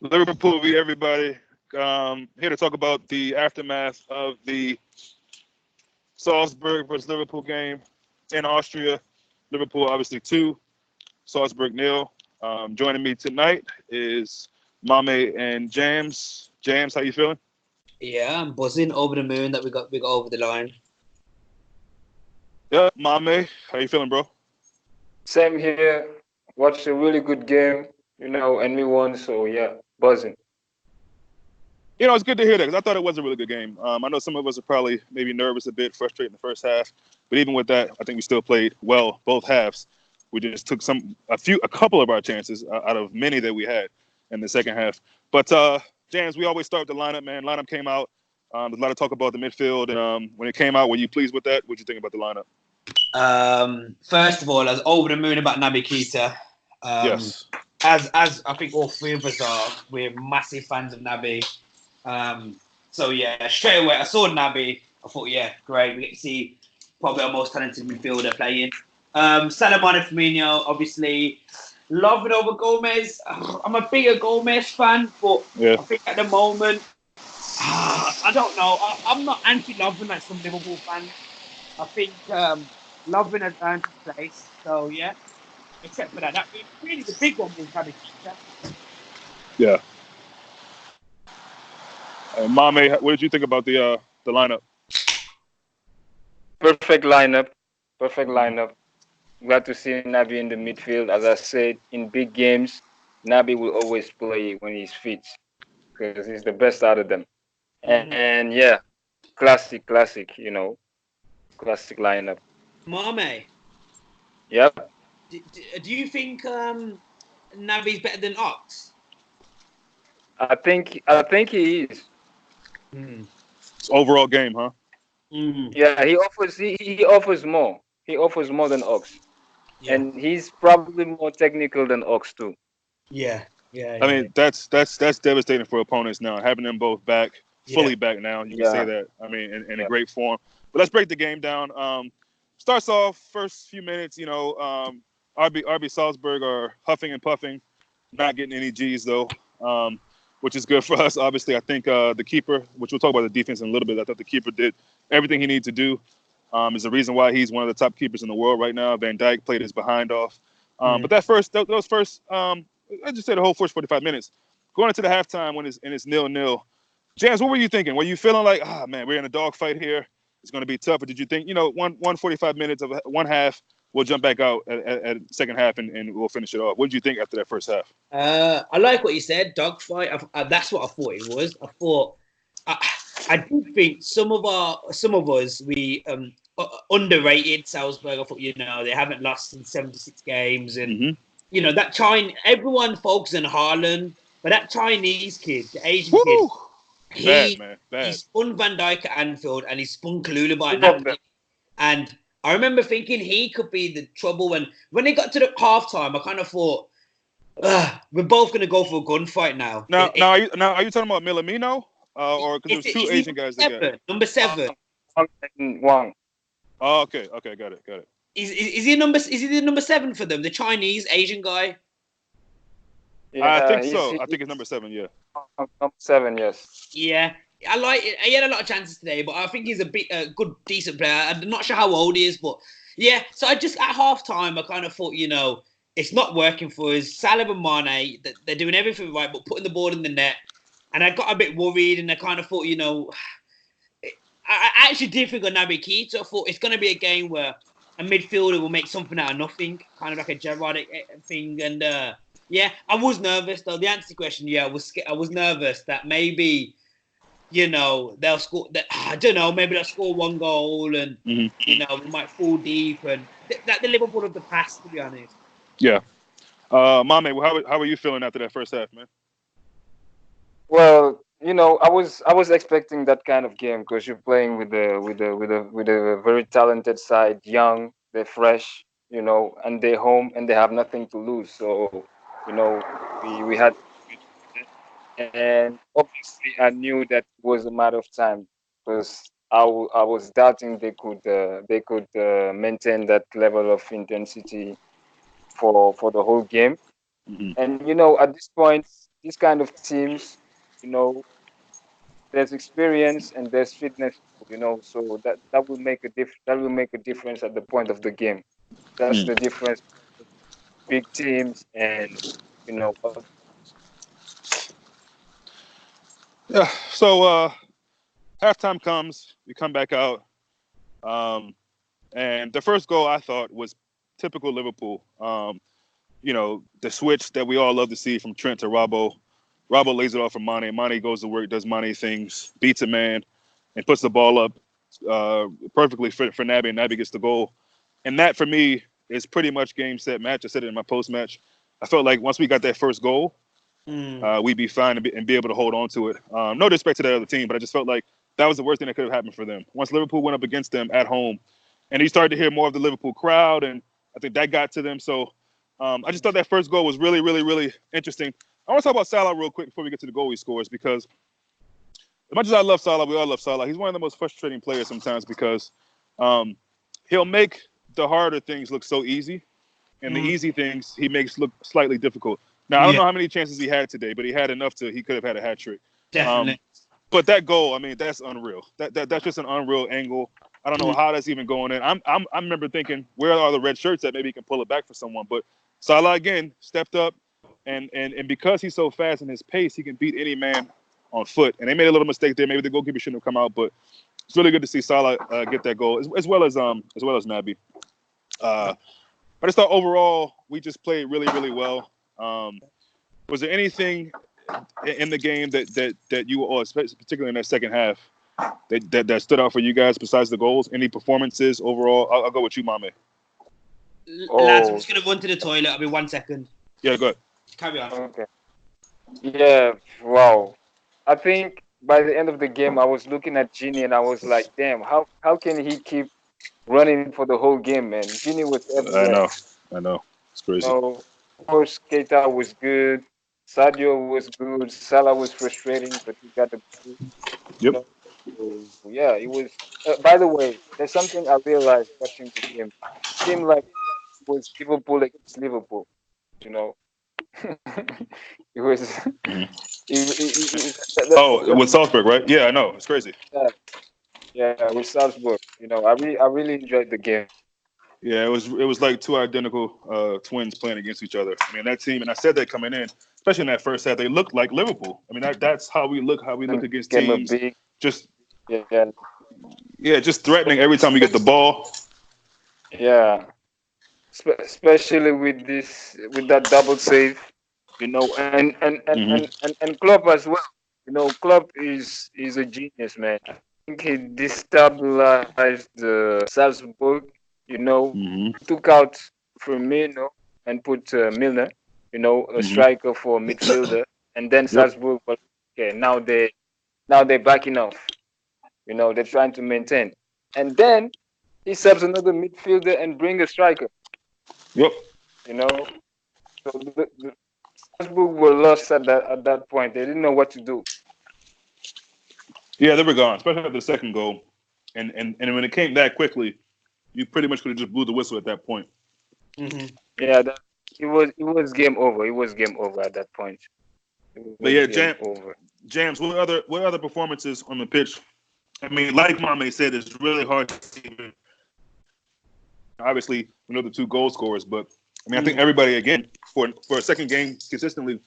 Liverpool, we everybody. Here to talk about the aftermath of the Salzburg versus Liverpool game in Austria. Liverpool obviously two, Salzburg nil. Joining me tonight is Mame and Jamz. Jamz, how you feeling? Yeah, I'm buzzing over the moon that we got over the line. Yeah, Mame, how you feeling, bro? Same here. Watched a really good game, and we won. So yeah, buzzing. It's good to hear that because I thought it was a really good game. I know some of us are probably maybe nervous a bit, frustrated in the first half, but even with that, I think we still played well both halves. We just took a couple of our chances out of many that we had in the second half. But James, we always start with the lineup, man. Lineup came out. There's a lot of talk about the midfield, and when it came out, were you pleased with that? What did you think about the lineup? First of all, I was over the moon about Naby Keita. Yes. As I think all three of us are, we're massive fans of Naby. So yeah, straight away I saw Naby. I thought, yeah, great. We get to see probably our most talented midfielder playing. Salah, Mane, Firmino, obviously. Loving over Gomez. I'm a bigger Gomez fan, but Yeah. I think at the moment, I don't know. I'm not anti-Lovren like some Liverpool fans. I think Lovren has earned his place. So yeah, except for that, really the big one was Naby Keita. Yeah. Mame, what did you think about the lineup? Perfect lineup. Perfect lineup. Glad to see Nabi in the midfield. As I said, in big games, Nabi will always play when he's fit because he's the best out of them. And yeah, classic. Classic lineup. Mame, Yep. do you think Naby's better than Ox? I think he is. It's overall game, huh? Yeah, he offers more. He offers more than Ox, Yeah, and he's probably more technical than Ox too. yeah, yeah, I yeah, mean, that's devastating for opponents now. Having them both back, yeah. fully back now, you can say Yeah, that. I mean, in a yeah. great form. But let's break the game down. Starts off first few minutes. RB Salzburg are huffing and puffing, not getting any G's though, which is good for us. Obviously, I think the keeper, which we'll talk about the defense in a little bit. I thought the keeper did everything he needed to do. Is the reason why he's one of the top keepers in the world right now. Van Dijk played his behind off. But those first, I just say the whole first 45 minutes, going into the halftime when it's 0-0. James, what were you thinking? Were you feeling like, man, we're in a dogfight here. It's going to be tough. Or did you think, 145 minutes of one half, we'll jump back out at second half and we'll finish it off? What did you think after that first half? I like what you said, dogfight. That's what I thought it was. I do think some of us we underrated Salzburg. I thought they haven't lost in 76 games, and that everyone focuses on Haaland, but that Chinese kid, the Asian kid, Woo! Bad, man. he Bad. spun Van Dijk at Anfield and he spun Kalula at Two of them. Napoli. And I remember thinking he could be the trouble when they got to the halftime. I kind of thought, we're both going to go for a gunfight now. Now, are you talking about Milamino? Or because there was two Is he Asian guys that got it? number seven? Wang. Oh, okay, got it. Is he number? Is he the number seven for them? The Chinese Asian guy. I Yeah, think so. I think it's number 7. Yeah. number 7. Yes. Yeah, I like it. He had a lot of chances today, but I think he's a good, decent player. I'm not sure how old he is, but yeah. So I just at halftime, I kind of thought, it's not working for us. Salah and Mane, they're doing everything right, but putting the ball in the net. And I got a bit worried, and I kind of thought, I actually did think of Naby Keita. I thought it's going to be a game where a midfielder will make something out of nothing, kind of like a Gerrard thing. And yeah, I was nervous though. The answer to the question, yeah, I was nervous that maybe they'll score. That I don't know, maybe they'll score one goal, and we might fall deep, and that the Liverpool of the past, to be honest. Yeah. Mame, how are you feeling after that first half, man? Well, I was expecting that kind of game because you're playing with a very talented side, young, they're fresh, and they're home and they have nothing to lose. So, we had, and obviously I knew that it was a matter of time because I was doubting they could maintain that level of intensity for the whole game. Mm-hmm. And at this point, these kind of teams, you know, there's experience and there's fitness, you know, so that will make a that will make a difference at the point of the game. That's Mm. the difference big teams and other. Yeah. So halftime comes, we come back out, um, and the first goal I thought was typical Liverpool. The switch that we all love to see from Trent to Robbo. Robbo lays it off for Mane. Mane goes to work, does Mane things, beats a man, and puts the ball up perfectly for Naby, and Naby gets the goal. And that, for me, is pretty much game, set, match. I said it in my post-match. I felt like once we got that first goal, we'd be fine and be able to hold on to it. No disrespect to that other team, but I just felt like that was the worst thing that could have happened for them. Once Liverpool went up against them at home, and you started to hear more of the Liverpool crowd, and I think that got to them. So I just thought that first goal was really, really, really interesting. I want to talk about Salah real quick before we get to the goal he scores, because as much as I love Salah, we all love Salah. He's one of the most frustrating players sometimes because he'll make the harder things look so easy, and the easy things he makes look slightly difficult. Now, I don't know how many chances he had today, but he had enough he could have had a hat trick. Definitely. But that goal, I mean, that's unreal. That's just an unreal angle. I don't know how that's even going in. I remember thinking, where are the red shirts that maybe he can pull it back for someone? But Salah again stepped up, and because he's so fast in his pace, he can beat any man on foot. And they made a little mistake there. Maybe the goalkeeper shouldn't have come out, but it's really good to see Salah get that goal as well as Naby. I just thought overall we just played really, really well. Was there anything in the game that you all, particularly in that second half, that stood out for you guys besides the goals? Any performances overall? I'll go with you, Mame. Lads, I'm just going to run to the toilet. I'll be 1 second. Yeah, go ahead. Carry on. Okay. Yeah, wow. I think by the end of the game, I was looking at Genie and I was like, damn, how can he keep running for the whole game, man? Genie was everywhere. I know. It's crazy. Of course, Keita was good. Sadio was good. Salah was frustrating, but he got the goal. Yep. So, yeah, it was. By the way, there's something I realized watching the game. It seemed like it was Liverpool against Liverpool. You know, it was. Mm-hmm. That, With Salzburg, right? Yeah, I know. It's crazy. Yeah, with Salzburg. I really enjoyed the game. Yeah, it was like two identical twins playing against each other. I mean, that team, and I said that coming in, especially in that first half, they looked like Liverpool. I mean, that's how we look against teams. Just just threatening every time we get the ball. Yeah, especially with that double save, and Klopp as well. Klopp is a genius, man. I think he destabilized Salzburg. Took out Firmino and put Milner. A striker for midfielder, and then Salzburg. Okay, now they're backing off. They're trying to maintain, and then he subs another midfielder and bring a striker. Yep. So the Salzburg were lost at that point. They didn't know what to do. Yeah, they were gone, especially after the second goal, and when it came that quickly, you pretty much could have just blew the whistle at that point. Mm-hmm. Yeah, it was game over. It was game over at that point. But yeah, Jamz, what other performances on the pitch? I mean, like Mame said, it's really hard to see. Obviously, we know the two goal scorers, but I mean, I think everybody, again, for a second game consistently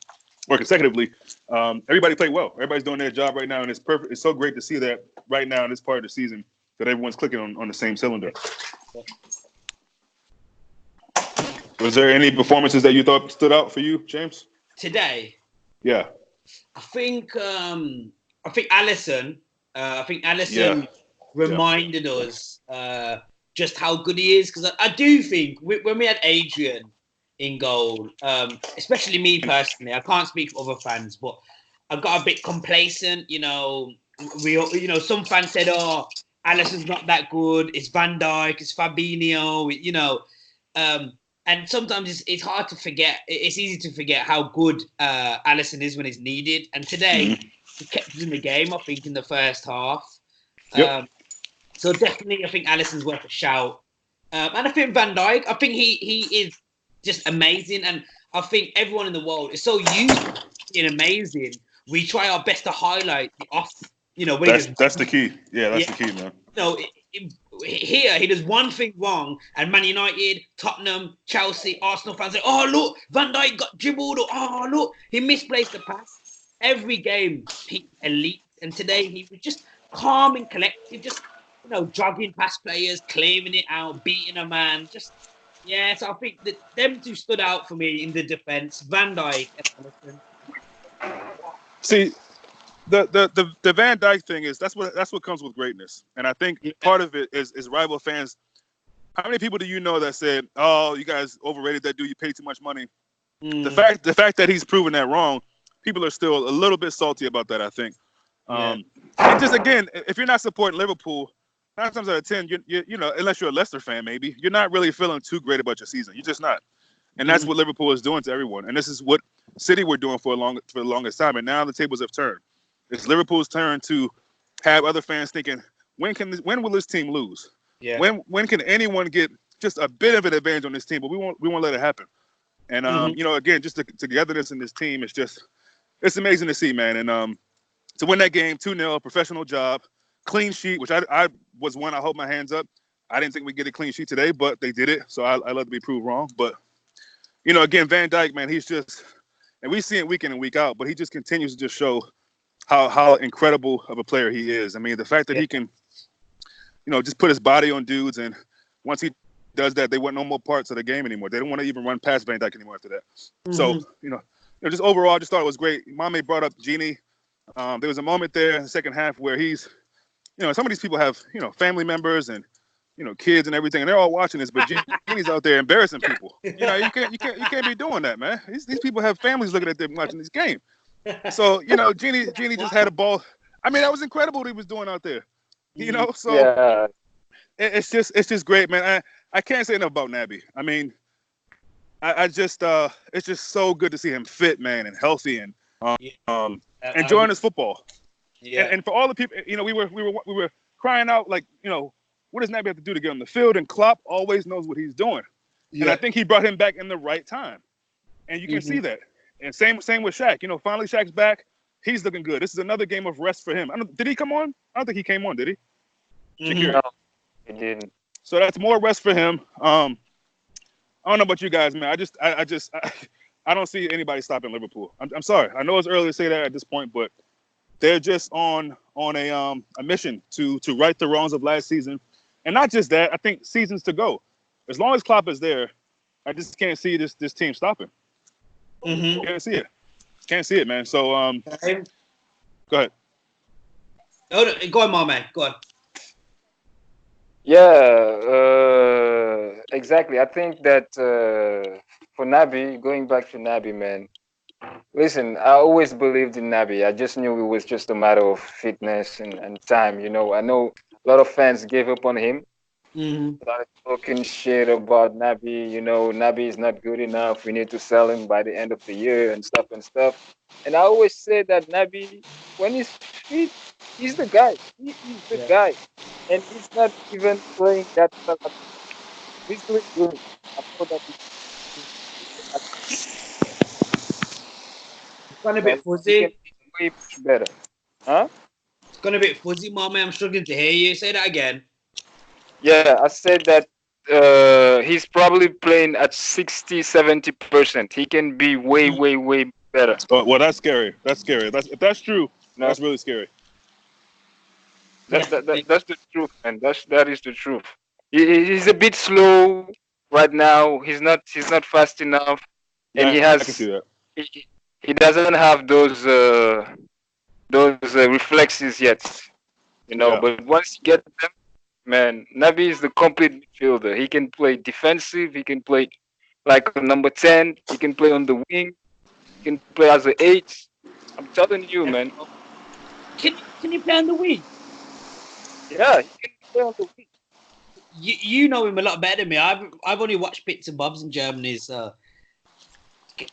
or consecutively, everybody played well. Everybody's doing their job right now, and it's perfect. It's so great to see that right now in this part of the season that everyone's clicking on the same cylinder. Was there any performances that you thought stood out for you, Jamz? Today? Yeah. I think Alisson. Reminded us just how good he is, because I do think when we had Adrian in goal, especially me personally, I can't speak for other fans, but I got a bit complacent. Some fans said, "Oh, Alisson's not that good. It's Van Dijk, it's Fabinho." And sometimes it's hard to forget. It's easy to forget how good Alisson is when it's needed. And today, he kept us in the game, I think, in the first half. Yep. So definitely, I think Alisson's worth a shout. And I think Van Dijk, I think he is just amazing. And I think everyone in the world is so used to being amazing. We try our best to highlight the off, when he does. That's the key. Yeah, that's Yeah. the key, man. Here he does one thing wrong, and Man United, Tottenham, Chelsea, Arsenal fans say, "Oh look, Van Dijk got dribbled," or "Oh look, he misplaced the pass." Every game, he's elite, and today he was just calm and collected, just jogging past players, clearing it out, beating a man. Just so I think that them two stood out for me in the defense, Van Dijk and Alisson. See, the Van Dyke thing is that's what comes with greatness, and I think part of it is rival fans. How many people do you know that said, "Oh, you guys overrated that dude. You paid too much money." The fact that he's proven that wrong, people are still a little bit salty about that. I think. And just again, if you're not supporting Liverpool, 9 times out of 10, you know, unless you're a Leicester fan, maybe you're not really feeling too great about your season. You're just not, and that's what Liverpool is doing to everyone. And this is what City were doing for the longest time. And now the tables have turned. It's Liverpool's turn to have other fans thinking, when will this team lose? Yeah. When can anyone get just a bit of an advantage on this team? But we won't let it happen. And you know, again, just the togetherness in this team is it's amazing to see, man. And to win that game 2-0, professional job, clean sheet, which I was one. I hold my hands up. I didn't think we'd get a clean sheet today, but they did it. So I love to be proved wrong. But you know, again, Van Dijk, man, he's just, and we see it week in and week out, but he just continues to just show how incredible of a player he is. I mean, the fact that he can, you know, just put his body on dudes, and once he does that, they want no more parts of the game anymore. They don't want to even run past Van Dijk anymore after that. So, you know, just overall, I just thought it was great. Mame brought up Genie. There was a moment there in the second half where he's, you know, some of these people have, you know, family members and, you know, kids and everything, and they're all watching this, but Genie's out there embarrassing people. You know, you can't be doing that, man. These people have families looking at them watching this game. So, you know, Genie just had a ball. I mean, that was incredible what he was doing out there. You know, so it's just great, man. I can't say enough about Naby. I mean, I just it's just so good to see him fit, man, and healthy, and enjoying his football. Yeah. And for all the people, you know, we were crying out like, you know, what does Naby have to do to get on the field? And Klopp always knows what he's doing. Yeah. And I think he brought him back in the right time. And you can see that. And same with Shaq. You know, finally Shaq's back. He's looking good. This is another game of rest for him. Did he come on? I don't think he came on, did he? No, he didn't. So that's more rest for him. I don't know about you guys, man. I don't see anybody stopping Liverpool. I'm sorry. I know it's early to say that at this point, but they're just on a mission to right the wrongs of last season. And not just that, I think seasons to go. As long as Klopp is there, I just can't see this team stopping. Can't see it, man. So go ahead. Oh, no, go on, my man. Go on. Yeah, exactly. I think that for Naby, going back to Naby, man. Listen, I always believed in Naby. I just knew it was just a matter of fitness and time. You know, I know a lot of fans gave up on him. Started talking shit about Naby. You know, Naby is not good enough. We need to sell him by the end of the year and stuff. And I always say that Naby, when he's fit, he's the guy. He's the guy. And he's not even playing that well. He's doing good. I know that It's gone a bit fuzzy. Way much better. Huh? It's gone a bit fuzzy, my man. I'm struggling to hear you. Say that again. Yeah, I said that he's probably playing at 60-70%. He can be way better. Well, that's scary. If that's true, that's really scary. That's the truth, man. That is the truth. He's a bit slow right now. He's not fast enough, and I can see that. He doesn't have those reflexes yet, you know. Yeah. But once you get them, man, Naby is the complete midfielder. He can play defensive. He can play like a number 10. He can play on the wing. He can play as an 8. I'm telling you, man. Can you play on the wing? Yeah, he can play on the wing. You know him a lot better than me. I've only watched bits and bobs in Germany. So, can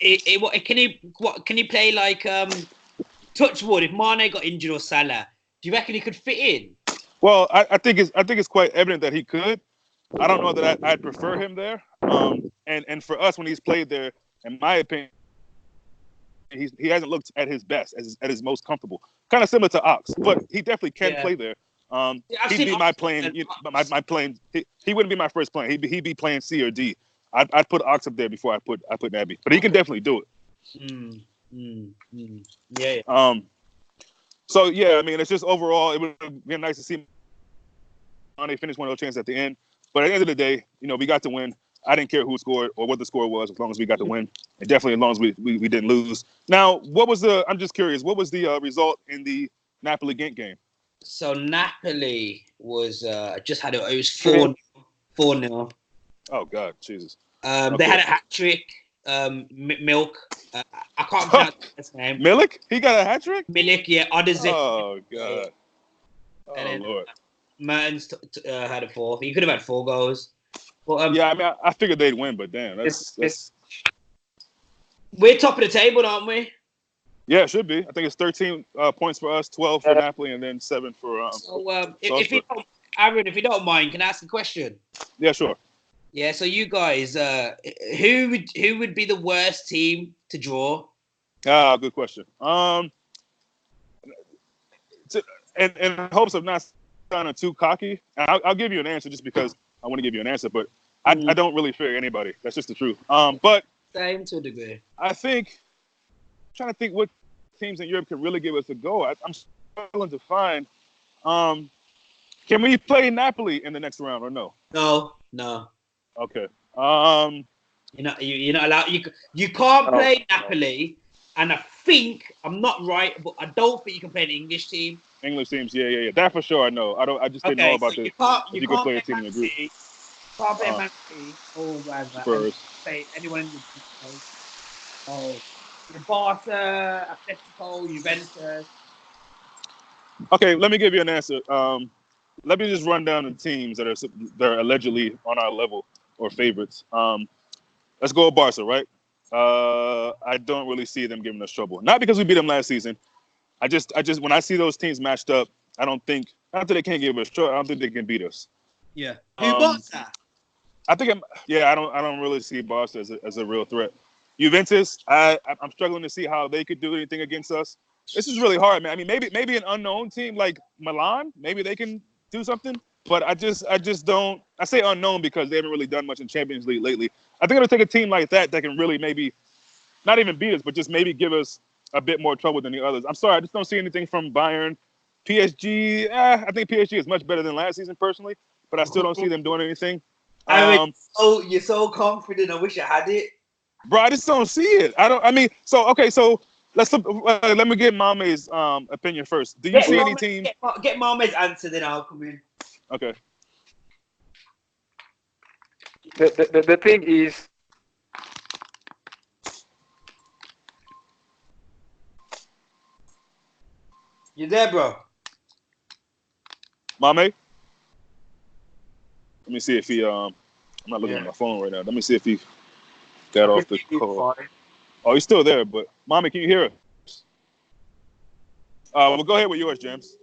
he play like touch wood? If Mane got injured or Salah, do you reckon he could fit in? Well, I think it's quite evident that he could. I don't know that I'd prefer him there. And for us, when he's played there, in my opinion, he hasn't looked at his best, at his most comfortable. Kind of similar to Ox, but he definitely can play there. He'd be my playing, my playing. He wouldn't be my first plan. He'd be playing C or D. I'd put Ox up there before I put Naby, but he can definitely do it. Yeah. So yeah, I mean, it's just overall, it would have been nice to see Mane finish one of those chances at the end. But at the end of the day, we got to win. I didn't care who scored or what the score was, as long as we got to win, and definitely as long as we didn't lose. Now, I'm just curious, what was the result in the Napoli-Ghent game? So Napoli was just had it was 4-0. Oh God, Jesus! They had a hat trick. Milk. I can't pronounce his name. Milik? He got a hat trick? Milik, yeah. Oh God! Oh and then, Lord! Mertens had a fourth. He could have had 4 goals. But, yeah, I mean, I figured they'd win, but damn, that's... We're top of the table, aren't we? Yeah, it should be. I think it's 13 points for us, 12 for Napoli, and then 7 for. If you don't mind, can I ask a question? Yeah, sure. Yeah, so you guys, who would be the worst team to draw? Good question. In hopes of not sounding too cocky, I'll give you an answer just because I want to give you an answer, but I don't really fear anybody. That's just the truth. But same to a degree. I think I'm trying to think what teams in Europe could really give us a go. I'm struggling to find. Can we play Napoli in the next round or no? No. Okay. You're not allowed. You can't play Napoli, and I think I'm not right, but I don't think you can play an English team. English teams, yeah. That for sure I know. I just didn't know about this. You can't play a team in the group. You can't play Man City or Spurs. Play anyone in the group. Oh, Barca, Atletico, Juventus. Okay, let me give you an answer. Let me just run down the teams that are allegedly on our level or favorites. Let's go with Barca, right? I don't really see them giving us trouble. Not because we beat them last season. I just when I see those teams matched up, I don't think not that they can't give us trouble. I don't think they can beat us. Yeah. Who Barca? I think I don't really see Barca as a real threat. Juventus, I'm struggling to see how they could do anything against us. This is really hard, man. I mean, maybe an unknown team like Milan, maybe they can do something. But I just don't. I say unknown because they haven't really done much in Champions League lately. I think it'll take a team like that can really maybe not even beat us, but just maybe give us a bit more trouble than the others. I'm sorry, I just don't see anything from Bayern. PSG, I think PSG is much better than last season personally, but I still don't see them doing anything. You're so confident. I wish I had it, bro. I just don't see it. So let me get Mame's opinion first. Do you see any team? Get Mame's answer, then I'll come in. Okay. The thing is, you there, bro? Mame? Let me see if he I'm not looking at my phone right now. Let me see if he got off the call. Oh, he's still there, but Mame, can you hear us? Well, go ahead with yours, Jamz.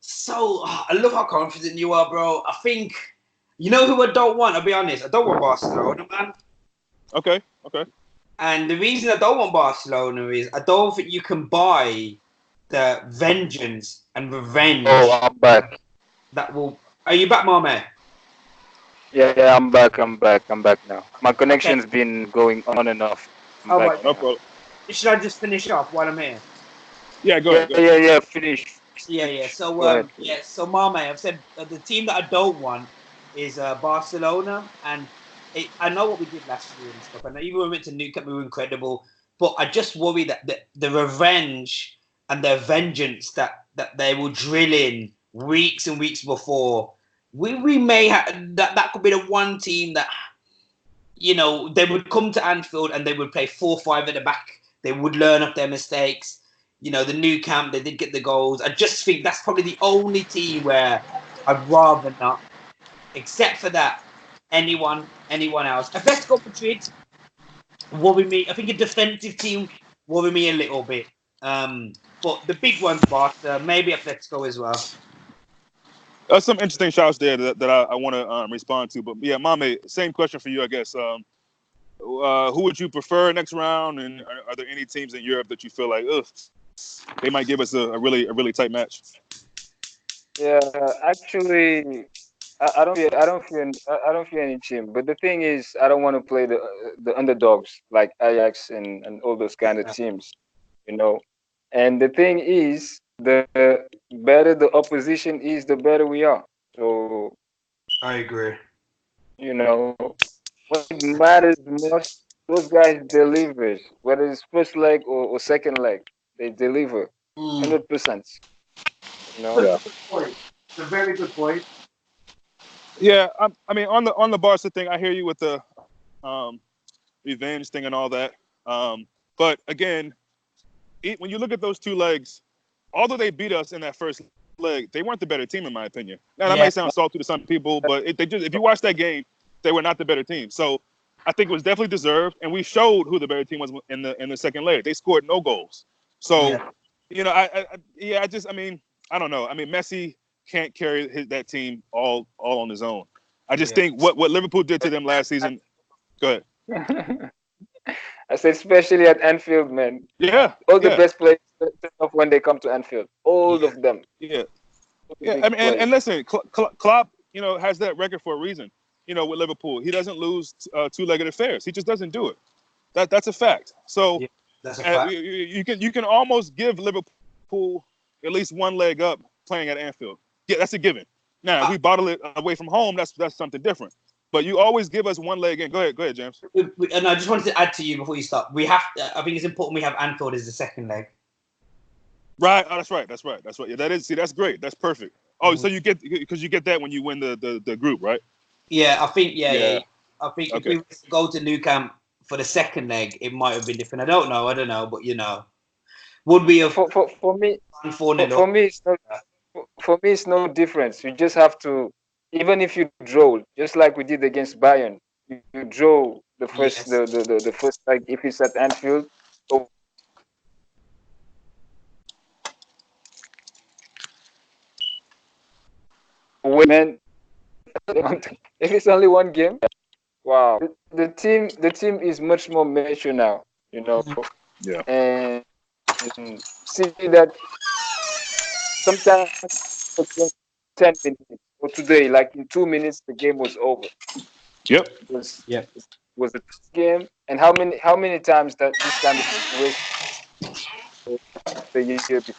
So I love how confident you are, bro. I think you know who I don't want. I'll be honest. I don't want Barcelona, man. Okay. And the reason I don't want Barcelona is I don't think you can buy the vengeance and revenge. Oh, I'm back. Are you back, Mame? Yeah, I'm back now. My connection's been going on and off. No problem. Should I just finish off while I'm here? Yeah, go ahead. Yeah, finish. Yeah. So, so Mame, I've said the team that I don't want is Barcelona, and I know what we did last year and stuff. And even when we went to Nou Camp, we were incredible. But I just worry that the revenge and the vengeance that they will drill in weeks and weeks before, we may have that could be the one team that, they would come to Anfield and they would play 4-5 at the back. They would learn off their mistakes. The Nou Camp, they did get the goals. I just think that's probably the only team where I'd rather not, except for that, anyone else. Atletico Madrid worry me. I think a defensive team worry me a little bit. But the big ones, Barca, maybe Atletico as well. There's some interesting shots there that I want to respond to. But yeah, Mame, same question for you, I guess. Who would you prefer next round? And are there any teams in Europe that you feel like, ugh, they might give us a really tight match? Yeah, actually, I don't fear any team. But the thing is, I don't want to play the underdogs like Ajax and all those kind of teams, you know. And the thing is, the better the opposition is, the better we are. So I agree. you know, what matters most, those guys delivers, whether it's first leg or second leg, they deliver, Mm. 100%. You know. That's Yeah. a good point. It's a very good point. Yeah, I mean, on the Barca thing, I hear you with the um, revenge thing and all that. But again, when you look at those two legs, although they beat us in that first leg, they weren't the better team in my opinion. Now that Yeah. may sound salty to some people, but if you watch that game, they were not the better team. So I think it was definitely deserved, and we showed who the better team was in the second leg. They scored no goals. So Yeah. you know, I mean, I don't know. I mean, Messi can't carry that team all on his own. I just Yeah. think what Liverpool did to them last season. Go ahead. I said, especially at Anfield, man. Yeah, All the yeah, best players turn off when they come to Anfield. All Yeah. of them. yeah. All the Yeah, I big mean, and players. listen, Klopp, you know, has that record for a reason. You know, with Liverpool, he doesn't lose two-legged affairs. He just doesn't do it. That's a fact. So Yeah. That's a fact. you can almost give Liverpool at least one leg up playing at Anfield. Yeah, that's a given. Now, if we bottle it away from home, that's something different. But you always give us one leg in. Go ahead, James. And I just wanted to add to you before you start. We have. I think it's important we have Anfield as the second leg. Right. Oh, that's right. That's right. That's right. Yeah, that is. See, that's great. That's perfect. Oh, so you get because you get that when you win the group, right? Yeah, I think. Yeah. Yeah. I think if Okay. we was to go to Nou Camp for the second leg, it might have been different. I don't know, but you know, would we have For me, gone 4-0 for up? me, it's no, for me, it's no difference. You just have to, even if you draw, just like we did against Bayern, you draw Yes. the first leg if it's at Anfield. Or man, if it's only one game, wow. The team is much more mature now, you know, Yeah. and see that sometimes for 10 minutes or today, like in 2 minutes, the game was over. Yep. Yep. It was a tough game, and how many times that this kind of situation the year before?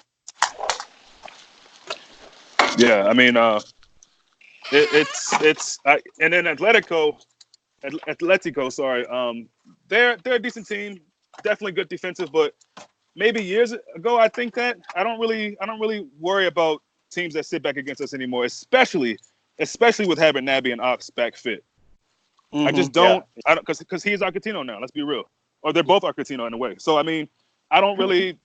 Yeah. I mean, and then Atletico, sorry. They're a decent team, definitely good defensive, but maybe years ago, I think that I don't really worry about teams that sit back against us anymore, especially with having Naby and Ox back fit. I just Yeah, I don't because he's Argentino now. Let's be real, or they're both Argentino in a way. So I mean, I don't really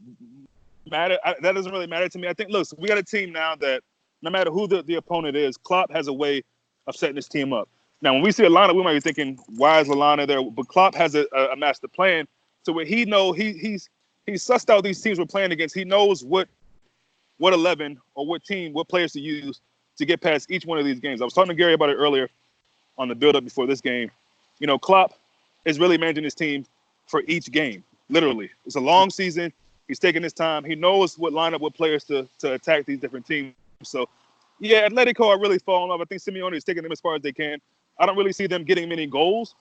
that doesn't really matter to me. I think look, we got a team now that no matter who the opponent is, Klopp has a way of setting this team up. Now, when we see Alana, we might be thinking, why is Alana there? But Klopp has a master plan. So where he's sussed out these teams we're playing against. He knows what 11 or what players to use to get past each one of these games. I was talking to Gary about it earlier on the build-up before this game. You know, Klopp is really managing his team for each game. Literally, it's a long season. He's taking his time. He knows what lineup, what players to attack these different teams. So, yeah, Atletico are really falling off. I think Simeone is taking them as far as they can. I don't really see them getting many goals.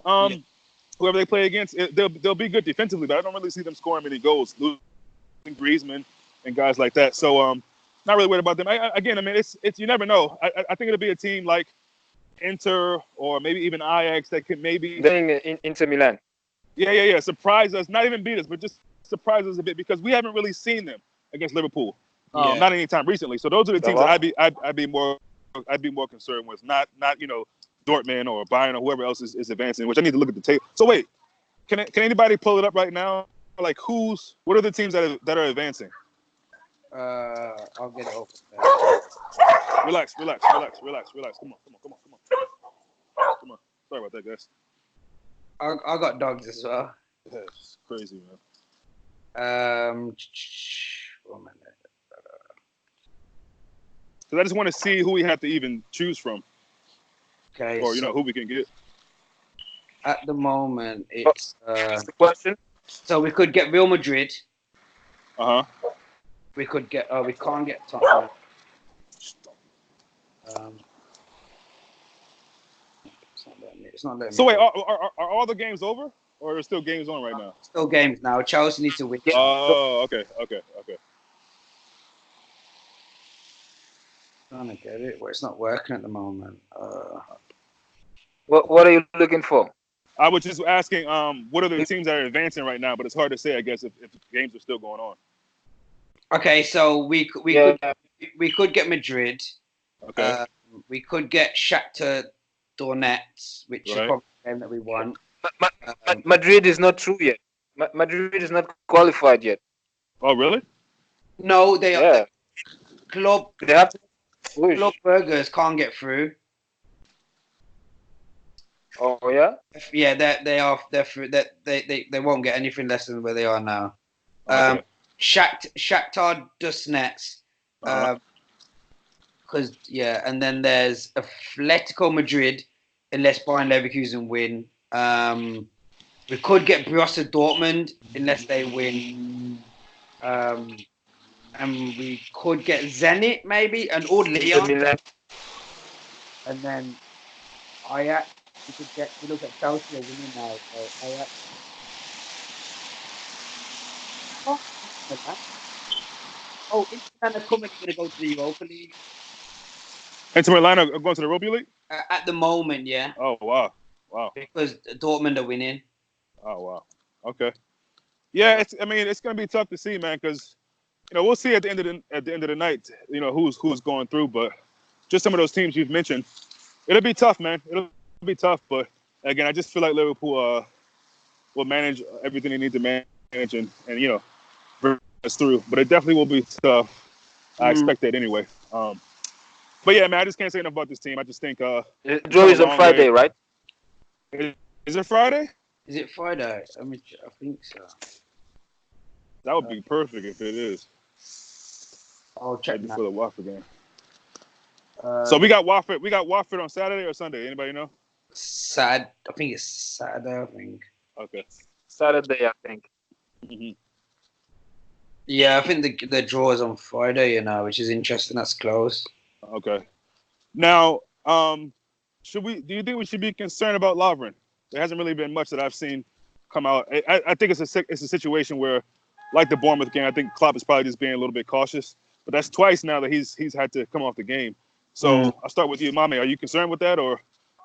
Yeah. Whoever they play against, they'll be good defensively, but I don't really see them scoring many goals. Losing Griezmann and guys like that. So, not really worried about them. Again, I mean, it's you never know. I think it'll be a team like Inter or maybe even Ajax that could maybe then in Inter Milan. yeah surprise us, not even beat us, but just surprise us a bit because we haven't really seen them against Liverpool, Yeah. not anytime recently. So those are the Ça teams that va? I'd be more concerned with, not you know Dortmund or Bayern or whoever else is advancing. Which I need to look at the table. So wait, can anybody pull it up right now? Like what are the teams that are advancing? I'll get it over. Relax. Come on. Sorry about that, guys. I got dogs as well. Yeah, it's crazy, man. 1 minute. Because I just want to see who we have to even choose from, Okay. or So who we can get. At the moment, Oh, it's that's the question. so we could get Real Madrid. Uh huh. We could get. We can't get Tottenham. Um, it's not letting me So wait, go. are all the games over, or are still games on right now? Still games now. Chelsea needs to win. Yeah. Oh, okay. Trying to get it, but it's not working at the moment. What are you looking for? I was just asking, what are the teams that are advancing right now? But it's hard to say, I guess, if games are still going on. Okay, so Yeah. we could get Madrid. Okay, We could get Shakhtar Donetsk, which is right. probably the game that we want. Madrid is not through yet. Madrid is not qualified yet. Oh, really? No, they are Yeah, club they have to push. club burgers can't get through. Oh yeah. Yeah, they're through. That they won't get anything less than where they are now. Okay. Shakhtar Donetsk. Uh-huh. Because and then there's Atletico Madrid, unless Bayern Leverkusen win. We could get Borussia Dortmund unless they win. And we could get Zenit maybe, and or Leon, and then Ajax. We look at Chelsea are winning now. So Ajax. Oh, Inter Milan are coming. Going to go to the Europa League Inter Milan are going to the Europa League? at the moment, yeah, Oh, wow. because Dortmund are winning. Oh, wow. Okay. Yeah, I mean, it's gonna be tough to see, man, because we'll see at the end of the night, who's going through. But just some of those teams you've mentioned, it'll be tough, man. It'll be tough. But again, I just feel like Liverpool will manage everything they need to manage and bring us through. But it definitely will be tough. I expect that anyway. But yeah, man, I just can't say enough about this team. I just think The draw is on Friday, right? Is it Friday? Is it Friday? I think so. That would be perfect if it is. I'll check Right now. before the Watford game. So we got Watford. We got Watford on Saturday or Sunday. Anybody know? I think it's Saturday. I think. Okay. Saturday, I think. Mm-hmm. Yeah, I think the draw is on Friday. Which is interesting. That's close. Okay. Now, do you think we should be concerned about Lovren? There hasn't really been much that I've seen come out. I think it's a situation where, like the Bournemouth game, I think Klopp is probably just being a little bit cautious. But that's twice now that he's had to come off the game. So I'll start with you, Mame. Are you concerned with that, or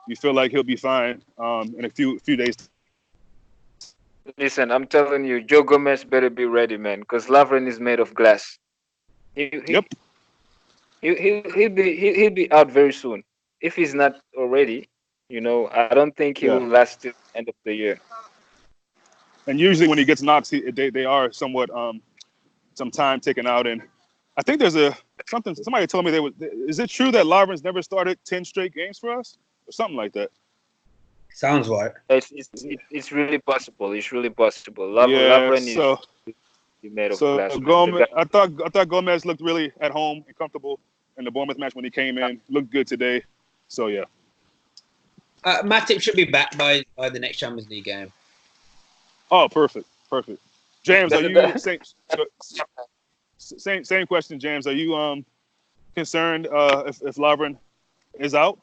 you feel like he'll be fine in a few days? Listen, I'm telling you, Joe Gomez better be ready, man, because Lovren is made of glass. Yep. He'll be out very soon. If he's not already, I don't think he will last till the end of the year. And usually when he gets knocks, they are somewhat some time taken out. And I think there's somebody told me is it true that Lovren's never started 10 straight games for us or something like that? Sounds right. It's really possible. It's really possible. Yeah. Lovren So made of glass. Gomez, I thought Gomez looked really at home and comfortable in the Bournemouth match when he came in. Looked good today. So yeah. Matip should be back by the next Champions League game. Oh, perfect. Jamz, are you same question, Jamz? Are you concerned if Lovren is out?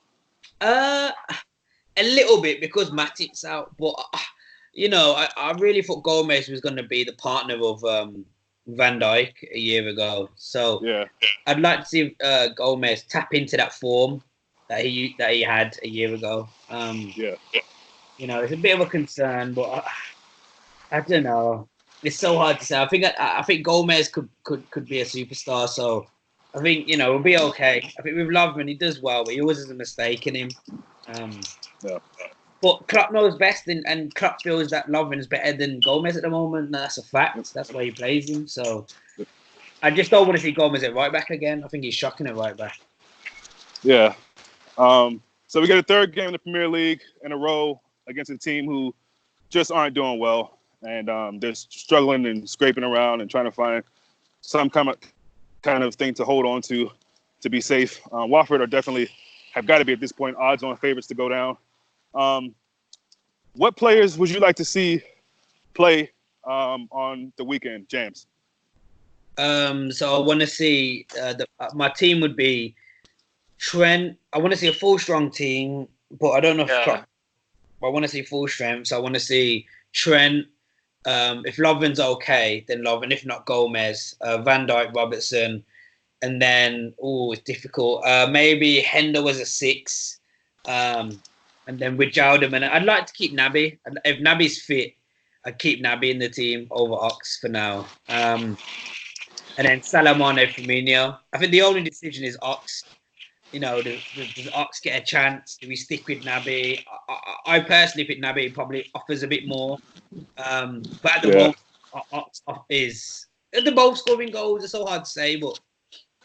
A little bit because Matip's out, but I really thought Gomez was going to be the partner of Van Dijk a year ago. So yeah, I'd like to see Gomez tap into that form that he had a year ago. It's a bit of a concern, but I don't know. It's so hard to say. I think Gomez could be a superstar. So I think we'll be okay. I think with Lovren, he does well, but he always has a mistake in him. But Klopp knows best, and Klopp feels that Lovren is better than Gomez at the moment. And that's a fact. That's why he plays him. So I just don't want to see Gomez at right back again. I think he's shocking at right back. Yeah. So we get a third game in the Premier League in a row against a team who just aren't doing well, and they're struggling and scraping around and trying to find some kind of thing to hold on to be safe. Watford are definitely have got to be at this point odds-on favorites to go down. What players would you like to see play on the weekend, James? So I want to see my team would be Trent. I want to see a full strong team, but I don't know if Yeah. I want to see full strength. So I want to see Trent. If Lovren's okay, then Lovren. If not, Gomez, Van Dijk, Robertson, and then it's difficult. Maybe Hendo as a 6, and then with Wijnaldum. And I'd like to keep Naby. If Naby's fit, I'd keep Naby in the team over Ox for now. And then Salah, Mane, Firmino. I think the only decision is Ox. You know, does Ox get a chance? Do we stick with Naby? I personally think Naby probably offers a bit more. But at the moment, Ox is the goal scoring goals are so hard to say. But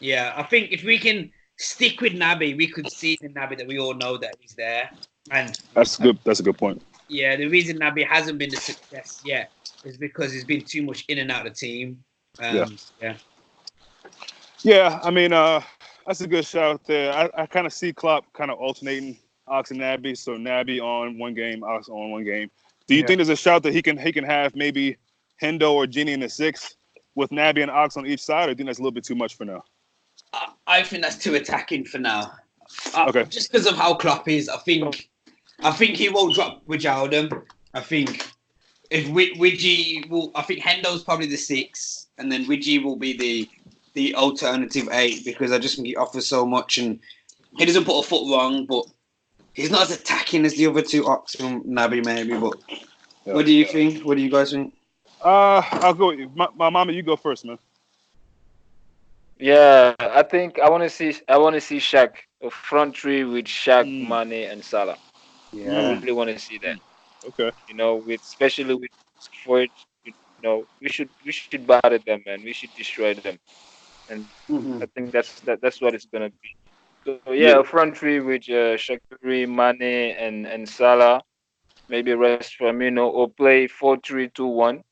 yeah, I think if we can stick with Naby, we could see the Naby that we all know that he's there. And That's good. That's a good point. yeah, the reason Naby hasn't been a success yet is because he's been too much in and out of the team. Yeah. I mean, that's a good shout there. I kind of see Klopp kind of alternating Ox and Naby. So Naby on one game, Ox on one game. Do you think there's a shout that he can have maybe Hendo or Genie in the 6 with Naby and Ox on each side? Or do you think that's a little bit too much for now? I think that's too attacking for now. Okay. Just because of how Klopp is, I think he won't drop Wijnaldum. I think if Widgie will, I think Hendo's probably the 6, and then Widgie will be the alternative 8 because I just think he offers so much and he doesn't put a foot wrong, but he's not as attacking as the other 2, Ox and Naby maybe. But what do you think? What do you guys think? I'll go with you. My mama, you go first, man. Yeah, I think I want to see Shaq, a front 3 with Shaq, Mane, and Salah. Yeah. I really want to see that. Okay. You know, especially with Ford, you know, we should batter them, man. We should destroy them, and I think that's what it's gonna be. So yeah, a front 3 with Shaqiri, Mane, and Salah. Maybe rest Firmino or play 4-3-2-1.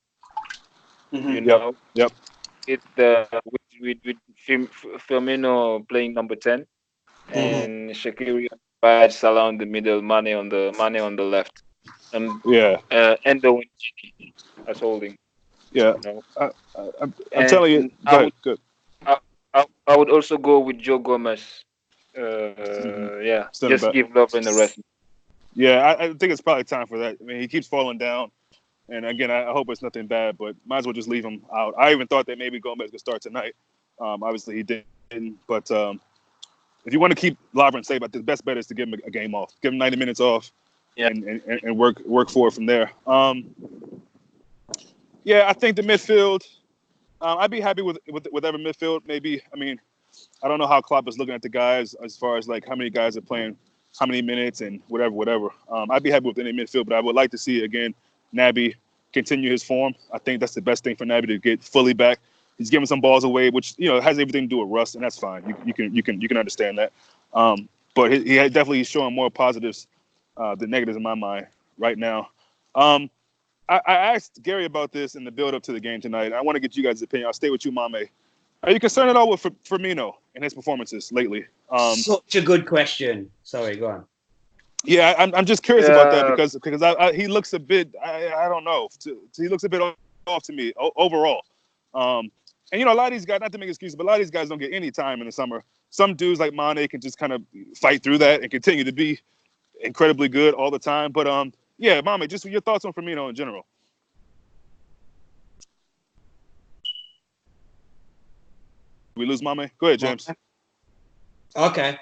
You know, Yep. with Firmino playing number 10 and Shaqiri on the right, Salah on the middle, Mane on the left, and Endo and Gini as holding. Yeah. You know? I'm telling you. Go ahead. Good. I would also go with Joe Gomez. Yeah, just give love and the rest. Yeah, I think it's probably time for that. I mean, he keeps falling down. And again, I hope it's nothing bad, but might as well just leave him out. I even thought that maybe Gomez could start tonight. Obviously, he didn't. But if you want to keep Lovren safe, the best bet is to give him a game off. Give him 90 minutes off and work forward from there. Yeah, I think the midfield, I'd be happy with whatever midfield. Maybe, I mean, I don't know how Klopp is looking at the guys as far as like how many guys are playing, how many minutes and whatever. I'd be happy with any midfield, but I would like to see, again, Naby continue his form. I think that's the best thing for Naby to get fully back. He's giving some balls away, which has everything to do with rust, and that's fine. You can understand that. But he definitely is showing more positives than negatives in my mind right now. I asked Gary about this in the build-up to the game tonight. I want to get you guys' opinion. I'll stay with you, Mame. Are you concerned at all with Firmino and his performances lately? Such a good question. Sorry, go on. Yeah, I'm just curious about that because he looks a bit, I don't know, he looks a bit off to me overall. And a lot of these guys, not to make excuses, but a lot of these guys don't get any time in the summer. Some dudes like Mane can just kind of fight through that and continue to be incredibly good all the time. But yeah, Mame, just your thoughts on Firmino in general. We lose Mame? Go ahead, James. Okay.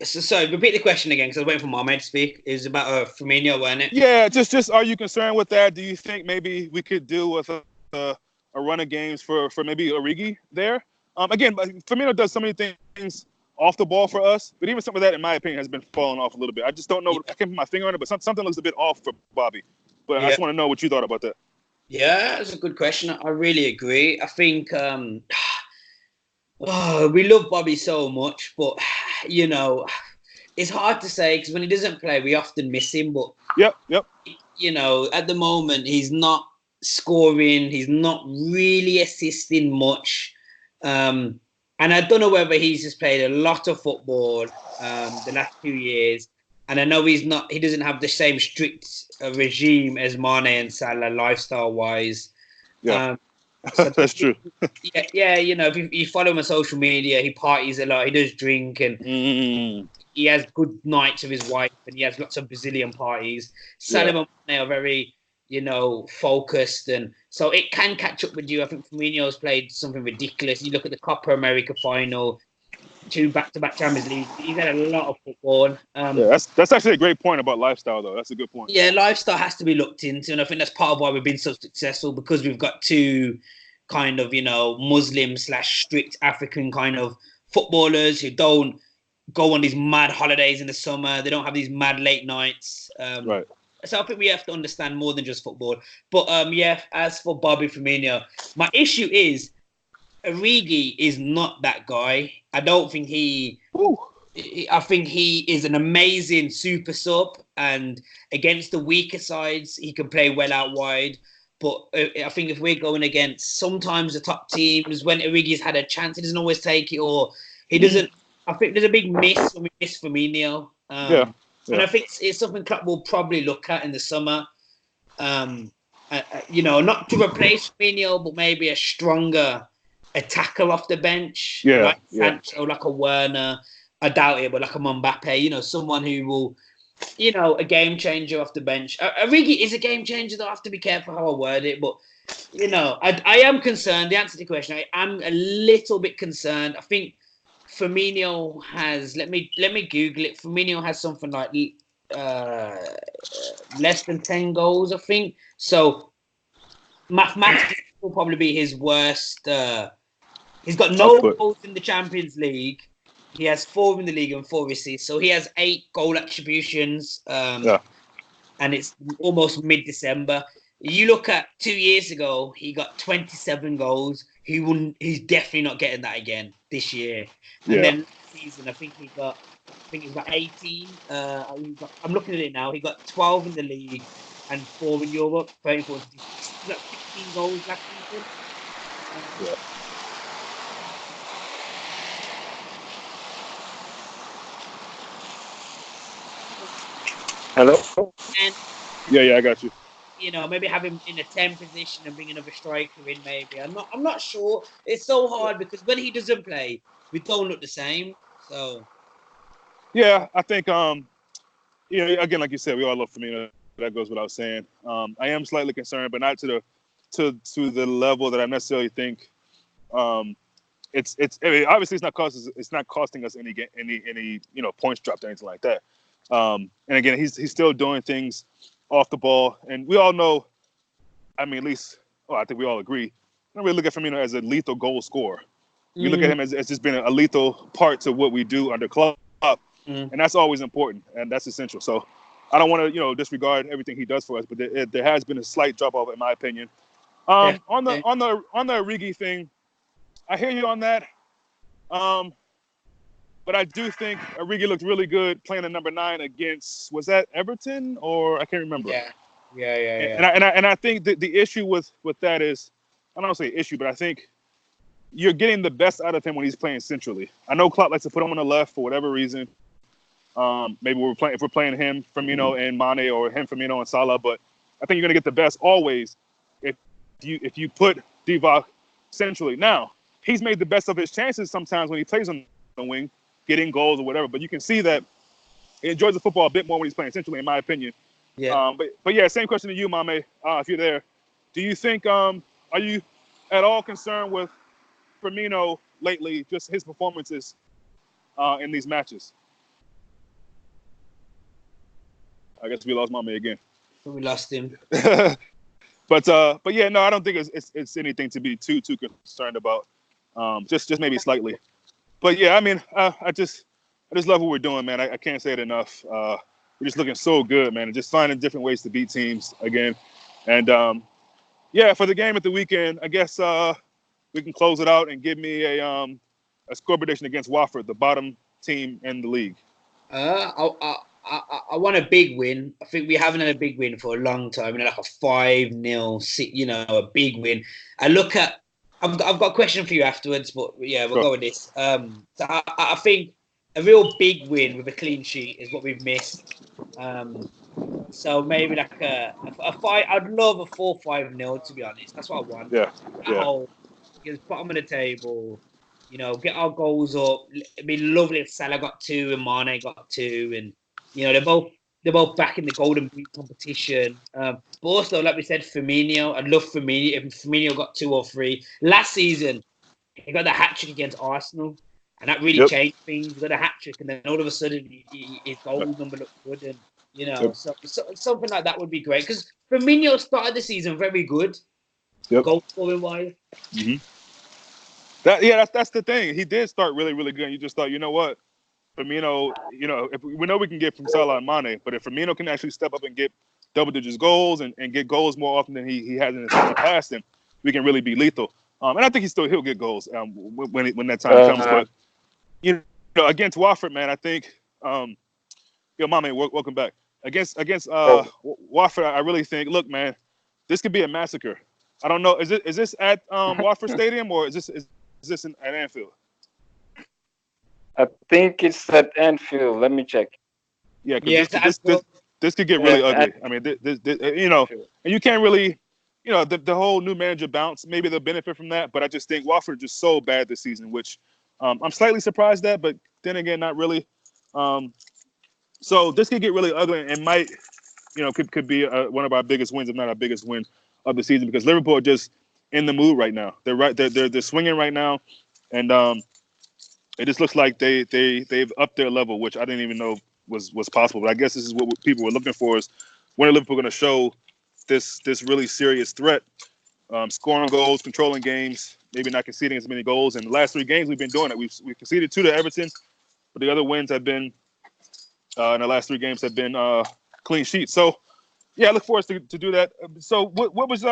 So repeat the question again because I was waiting for Mame to speak. It was about Firmino, wasn't it? Yeah, just are you concerned with that? Do you think maybe we could deal with a run of games for maybe Origi there? Again, Firmino does so many things off the ball for us, but even some of that, in my opinion, has been falling off a little bit. I just don't know. I can't put my finger on it, but something looks a bit off for Bobby. But I just want to know what you thought about that. Yeah, that's a good question. I really agree. I think we love Bobby so much, but it's hard to say because when he doesn't play, we often miss him. But yep. At the moment, he's not scoring. He's not really assisting much. And I don't know whether he's just played a lot of football the last 2 years and I know he doesn't have the same strict regime as Mane and Salah lifestyle wise. Yeah, So that's true. yeah, you know, if you follow him on social media, he parties a lot, he does drink, and he has good nights with his wife, and he has lots of Brazilian parties. Salah and Mane are very, you know, focused, and so it can catch up with you. I think Firmino's played something ridiculous. You look at the Copa America final, 2 back-to-back Champions League. He's had a lot of football. Yeah, that's actually a great point about lifestyle, though. That's a good point. Yeah, lifestyle has to be looked into, and I think that's part of why we've been so successful, because we've got two kind of, you know, Muslim / strict African kind of footballers who don't go on these mad holidays in the summer. They don't have these mad late nights. Right. So I think we have to understand more than just football. But yeah, as for Bobby Firmino, my issue is Origi is not that guy. I don't think I think he is an amazing super sub, and against the weaker sides, he can play well out wide. But I think if we're going against sometimes the top teams, when Origi's had a chance, he doesn't always take it, or he doesn't. I think there's a big miss when we miss Firmino. And I think it's something Klopp will probably look at in the summer. You know, not to replace Firmino, but maybe a stronger attacker off the bench, like Sancho, like a Werner. I doubt it, but like a Mbappe, you know, someone who will, you know, a game changer off the bench. Origi is a game changer, though. I have to be careful how I word it, but, you know, I am concerned. The answer to the question, I am a little bit concerned. I think Firmino has, let me Google it. Firmino has something like less than 10 goals, I think. So mathematically, will probably be his worst. He's got no goals in the Champions League. He has 4 in the league and 4 assists. So he has 8 goal attributions. And it's almost mid-December. You look at 2 years ago, he got 27 goals. He's definitely not getting that again this year. And then last season, I think he's got 18. I'm looking at it now. He got 12 in the league and 4 in Europe. 34. He's got 16 goals last season. Hello? And Yeah, I got you. You know, maybe have him in a 10 position and bring another striker in. Maybe I'm not sure. It's so hard because when he doesn't play, we don't look the same. So yeah, I think you know, again, like you said, we all love Firmino. That goes without saying. I am slightly concerned, but not to the level that I necessarily think. It's I mean, obviously it's not costing us any you know, points dropped or anything like that. And again, he's still doing things off the ball, and we all know. I mean, at least, I think we all agree. I don't really look at Firmino as a lethal goal scorer. We look at him as just being a lethal part to what we do under Klopp, and that's always important, and that's essential. So I don't want to, you know, disregard everything he does for us, but there has been a slight drop off, in my opinion. On the Origi thing, I hear you on that. But I do think Origi looked really good playing the number 9 against, was that Everton or I can't remember. Yeah. And I think that the issue with that is, I don't say issue, but I think you're getting the best out of him when he's playing centrally. I know Klopp likes to put him on the left for whatever reason. Maybe if we're playing him, Firmino and Mane, or him, Firmino and Salah, but I think you're gonna get the best always if you put Divock centrally. Now, he's made the best of his chances sometimes when he plays on the wing, getting goals or whatever, but you can see that he enjoys the football a bit more when he's playing centrally, in my opinion. Yeah. But yeah, same question to you, Mame, if you're there. Do you think, are you at all concerned with Firmino lately, just his performances in these matches? I guess we lost Mame again. We lost him. But yeah, no, I don't think it's anything to be too concerned about. Just maybe slightly. But yeah, I mean, I just love what we're doing, man. I can't say it enough. We're just looking so good, man, and just finding different ways to beat teams again. And yeah, for the game at the weekend, I guess we can close it out and give me a score prediction against Watford, the bottom team in the league. I want a big win. I think we haven't had a big win for a long time. Like a 5-0, you know, a big win. I've got a question for you afterwards, but yeah, we'll go with this. So I think a real big win with a clean sheet is what we've missed. So maybe like a five. I'd love a 4-5-0, to be honest. That's what I want. Yeah, At yeah. home, get us bottom of the table. Get our goals up. It'd be lovely if Salah got 2 and Mane got 2, and they're both back in the Golden Boot competition. But also, like we said, Firmino. I'd love Firmino if Firmino got 2 or 3. Last season, he got the hat trick against Arsenal, and that really Yep. changed things. He got a hat trick, and then all of a sudden, his goal number looked good, and Yep. so something like that would be great. Because Firmino started the season very good, Yep. goal scoring wise. Mm-hmm. That's the thing. He did start really, really good. And you just thought, you know what, Firmino, if we know we can get from Salah and Mane, but if Firmino can actually step up and get double digits goals and get goals more often than he has in the past, then we can really be lethal. And I think he'll get goals when that time comes. But against Watford, man, I think Mame, welcome back. Against Watford, I really think, look, man, this could be a massacre. I don't know. Is this at Watford Stadium or is this at Anfield? I think it's at Anfield. Let me check. Yeah, because this could get really ugly. I mean, this and you can't really, the whole new manager bounce. Maybe they'll benefit from that, but I just think Watford are just so bad this season, which I'm slightly surprised at, but then again, not really. So this could get really ugly and might, could be one of our biggest wins, if not our biggest win of the season, because Liverpool are just in the mood right now. They're swinging right now, and it just looks like they've upped their level, which I didn't even know was possible. But I guess this is what people were looking for: is when are Liverpool going to show this really serious threat, scoring goals, controlling games, maybe not conceding as many goals. And the last 3 games we've been doing it. We've conceded 2 to Everton, but the other wins have been in the last 3 games have been clean sheets. So yeah, I look forward to do that. So what was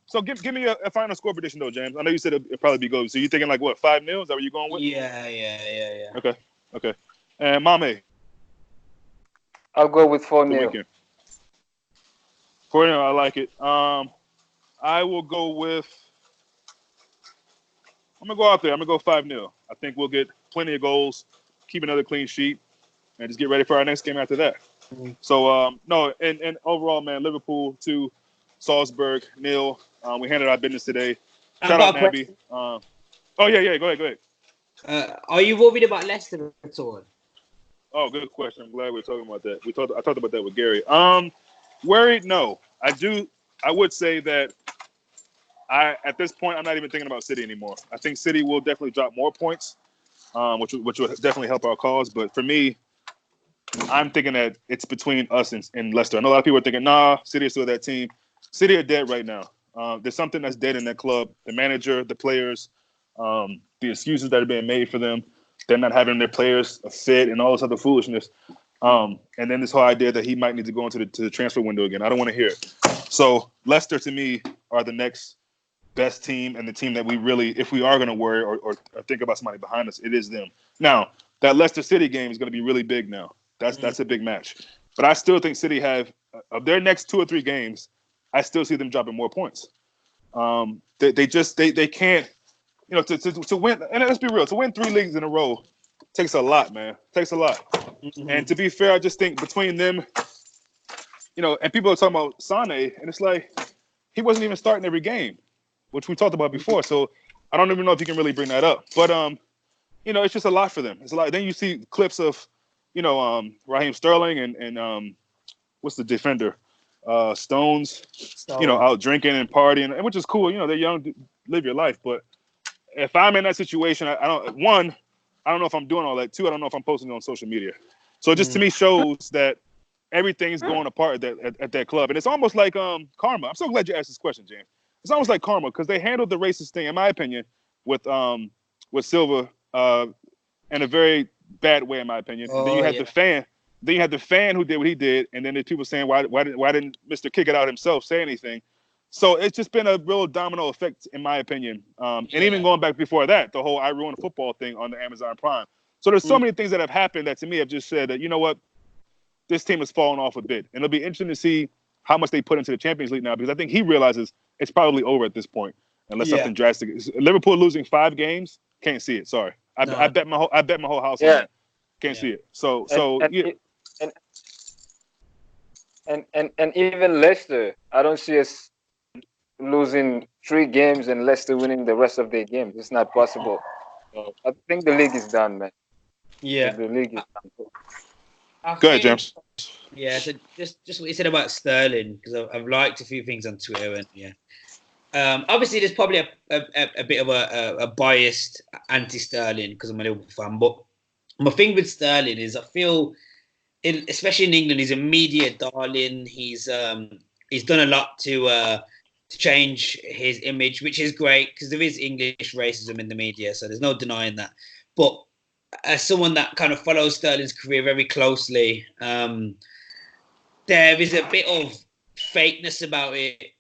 so give me a final score prediction though, James. I know you said it'd probably be goals. So you thinking like what, 5-0? Is that what you're going with? Yeah. Okay. And Mame, I'll go with 4-0. 4-0, I like it. I will go with. I'm gonna go out there. I'm gonna go 5-0. I think we'll get plenty of goals, keep another clean sheet, and just get ready for our next game after that. So no, and overall, man, Liverpool 2, Salzburg 0. We handled our business today. Shout out Nabby. Oh yeah. Go ahead. Are you worried about Leicester at all? Oh, good question. I'm glad we're talking about that. I talked about that with Gary. Worried? No. I would say that at this point I'm not even thinking about City anymore. I think City will definitely drop more points, which will definitely help our cause. But for me, I'm thinking that it's between us and Leicester. I know a lot of people are thinking, nah, City is still that team. City are dead right now. There's something that's dead in that club. The manager, the players, the excuses that are being made for them. They're not having their players fit and all this other foolishness. And then this whole idea that he might need to go into the transfer window again. I don't want to hear it. So Leicester, to me, are the next best team and the team that we really, if we are going to worry or think about somebody behind us, it is them. Now, that Leicester City game is going to be really big now. That's a big match. But I still think City have, of their next 2 or 3 games, I still see them dropping more points. They can't, to win, and let's be real, to win 3 leagues in a row takes a lot, man. Takes a lot. Mm-hmm. And to be fair, I just think between them, and people are talking about Sane, and it's like he wasn't even starting every game, which we talked about before. So I don't even know if you can really bring that up. But it's just a lot for them. It's a lot. Then you see clips of, Raheem Sterling and what's the defender? Stones, out drinking and partying, which is cool. They're young, live your life. But if I'm in that situation, I don't know if I'm doing all that. 2, I don't know if I'm posting it on social media. So it just to me shows that everything's going apart at that club. And it's almost like karma. I'm so glad you asked this question, James. It's almost like karma because they handled the racist thing, in my opinion, with Silva in a very bad way, in my opinion. And then you had the fan. Then you had the fan who did what he did, and then there's people saying, why didn't Mr. Kick It Out himself say anything? So it's just been a real domino effect, in my opinion. And even going back before that, the whole I Ruined Football thing on the Amazon Prime. So there's so many things that have happened that to me have just said that, you know what, this team has fallen off a bit. And it'll be interesting to see how much they put into the Champions League now, because I think he realizes it's probably over at this point, unless something drastic. Liverpool losing 5 games, can't see it. Sorry, I bet my whole house on that. Can't see it. So and and, yeah. it- and even Leicester, I don't see us losing 3 games and Leicester winning the rest of their games. It's not possible. So I think the league is done, man. Yeah. The league is done. I Go ahead, think, James. yeah, so just what you said about Sterling, because I've liked a few things on Twitter, and yeah. Obviously, there's probably a bit of a biased anti-Sterling because I'm a Liverpool fan. But my thing with Sterling is I feel, especially in England, he's a media darling. He's done a lot to change his image, which is great because there is English racism in the media, so there's no denying that. But as someone that kind of follows Sterling's career very closely, there is a bit of fakeness about it,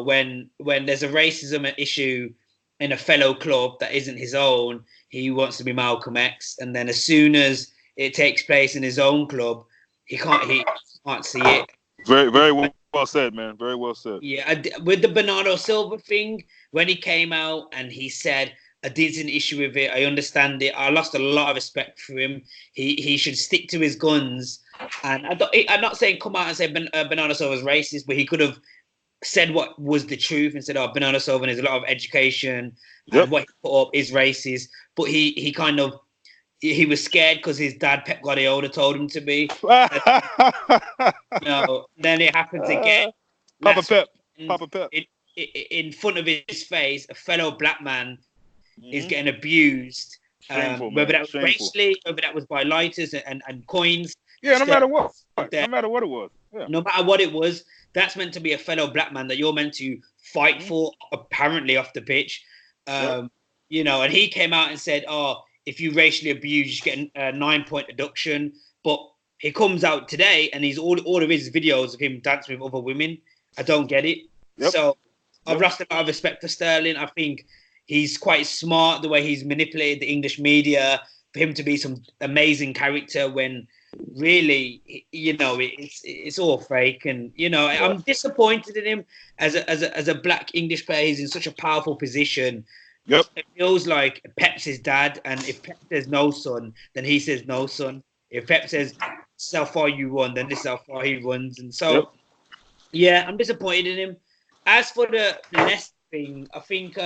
when there's a racism issue in a fellow club that isn't his own, he wants to be Malcolm X, and then as soon as it takes place in his own club, he can't see it. Very well said, man. Very well said. Yeah, with the Bernardo Silva thing, when he came out and he said, I did an issue with it, I understand it, I lost a lot of respect for him. He should stick to his guns. And I'm not saying come out and say Bernardo Silva's racist, but he could have said what was the truth and said, oh, Bernardo Silva has a lot of education and what he put up is racist. But he kind of, he was scared because his dad, Pep Guardiola, told him to be. Then it happens again. Papa Pep. In front of his face, a fellow black man is getting abused. Shameful, whether that was Shameful. racially, whether that was by lighters and coins. Yeah, no matter what. No matter what it was. Yeah. No matter what it was, that's meant to be a fellow black man that you're meant to fight for, apparently off the pitch. And he came out and said, oh, if you racially abuse, you get a 9-point deduction. But he comes out today and he's all of his videos of him dancing with other women. I don't get it. So I've lost a lot of respect for Sterling. I think he's quite smart the way he's manipulated the English media for him to be some amazing character when really, it's all fake. And I'm disappointed in him as a black English player. He's in such a powerful position. Yep. It feels like Pep's his dad, and if Pep says no, son, then he says no, son. If Pep says this is how far you run, then this is how far he runs. And so, I'm disappointed in him. As for the Leicester thing, I think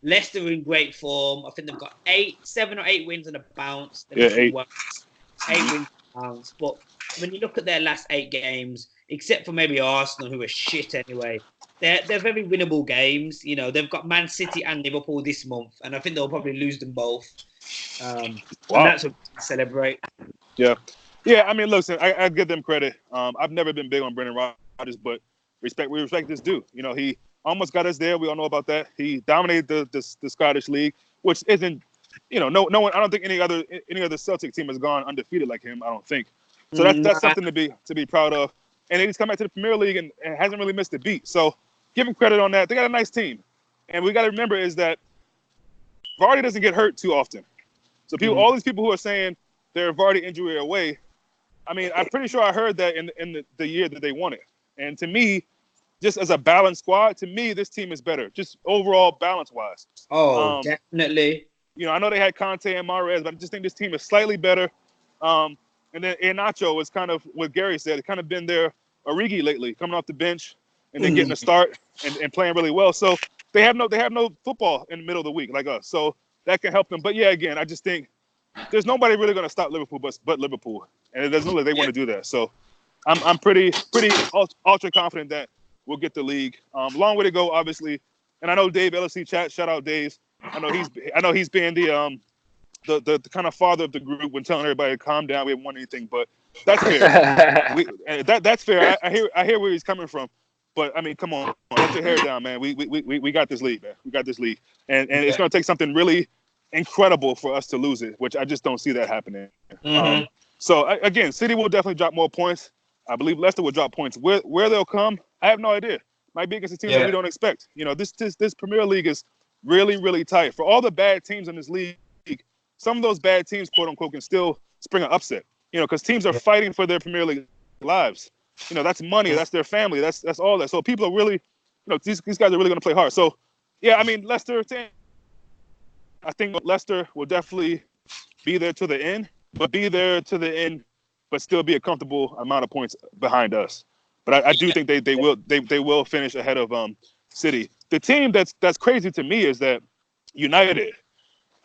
Leicester are in great form. I think they've got 7 or 8 wins and a bounce. 8. 8 wins and a bounce. But when you look at their last 8 games, except for maybe Arsenal, who are shit anyway, they're very winnable games. They've got Man City and Liverpool this month, and I think they'll probably lose them both. And that's what we celebrate. Yeah. I mean, listen, I give them credit. I've never been big on Brendan Rodgers, but we respect his due. He almost got us there. We all know about that. He dominated the Scottish League, which isn't, no one. I don't think any other Celtic team has gone undefeated like him. I don't think. So that's something to be proud of. And he's come back to the Premier League and hasn't really missed a beat. So give him credit on that. They got a nice team, and we got to remember is that Vardy doesn't get hurt too often. So all these people who are saying they're Vardy injury away, I mean, I'm pretty sure I heard that in the year that they won it. And to me, just as a balanced squad, to me, this team is better, just overall balance-wise. Oh, definitely. I know they had Conte and Mahrez, but I just think this team is slightly better. And then Iheanacho is kind of what Gary said. It's kind of been their Origi lately, coming off the bench and then getting a start and playing really well. So they have no football in the middle of the week like us. So that can help them. But yeah, again, I just think there's nobody really going to stop Liverpool but Liverpool, and it doesn't look like they want to do that. So I'm pretty ultra confident that we'll get the league. Long way to go, obviously. And I know Dave LSC chat. Shout out Dave. I know he's being the kind of father of the group when telling everybody to calm down. We haven't won anything, but that's fair. That's fair. I hear where he's coming from. But I mean, come on, let your hair down, man. We got this league, man. We got this league, and it's going to take something really incredible for us to lose it, which I just don't see that happening. So again, City will definitely drop more points. I believe Leicester will drop points. Where they'll come, I have no idea. Might be against a team that we don't expect. This Premier League is really, really tight. For all the bad teams in this league, some of those bad teams, quote unquote, can still spring an upset. Because teams are fighting for their Premier League lives. That's money. That's their family. That's all that. So people are really, these guys are really going to play hard. So, yeah, I mean, Leicester, I think Leicester will definitely be there to the end. but be there to the end, but still be a comfortable amount of points behind us. But I do think they will finish ahead of City. The team that's crazy to me is that United.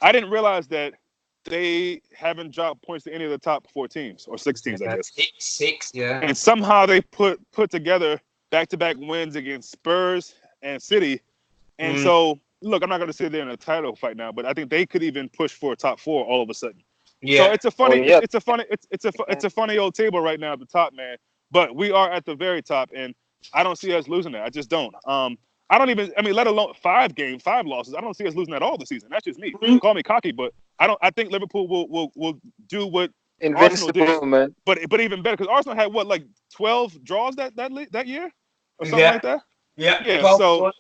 I didn't realize that they haven't dropped points to any of the top 4 teams or 6 teams, I Yeah, guess. six, yeah. And somehow they put together back-to-back wins against Spurs and City. And so, look, I'm not going to sit there in a title fight now, but I think they could even push for a top 4 all of a sudden. Yeah. So it's a funny, Oh, yeah. it's a funny old table right now at the top, man. But we are at the very top, and I don't see us losing that. I just don't. I don't even. I mean, let alone 5 losses. I don't see us losing at all this season. That's just me. Call me cocky, but I don't. I think Liverpool will do what Arsenal did, Invincible, man. but even better because Arsenal had what, like 12 draws that year or something like that. Yeah. Yeah. Well,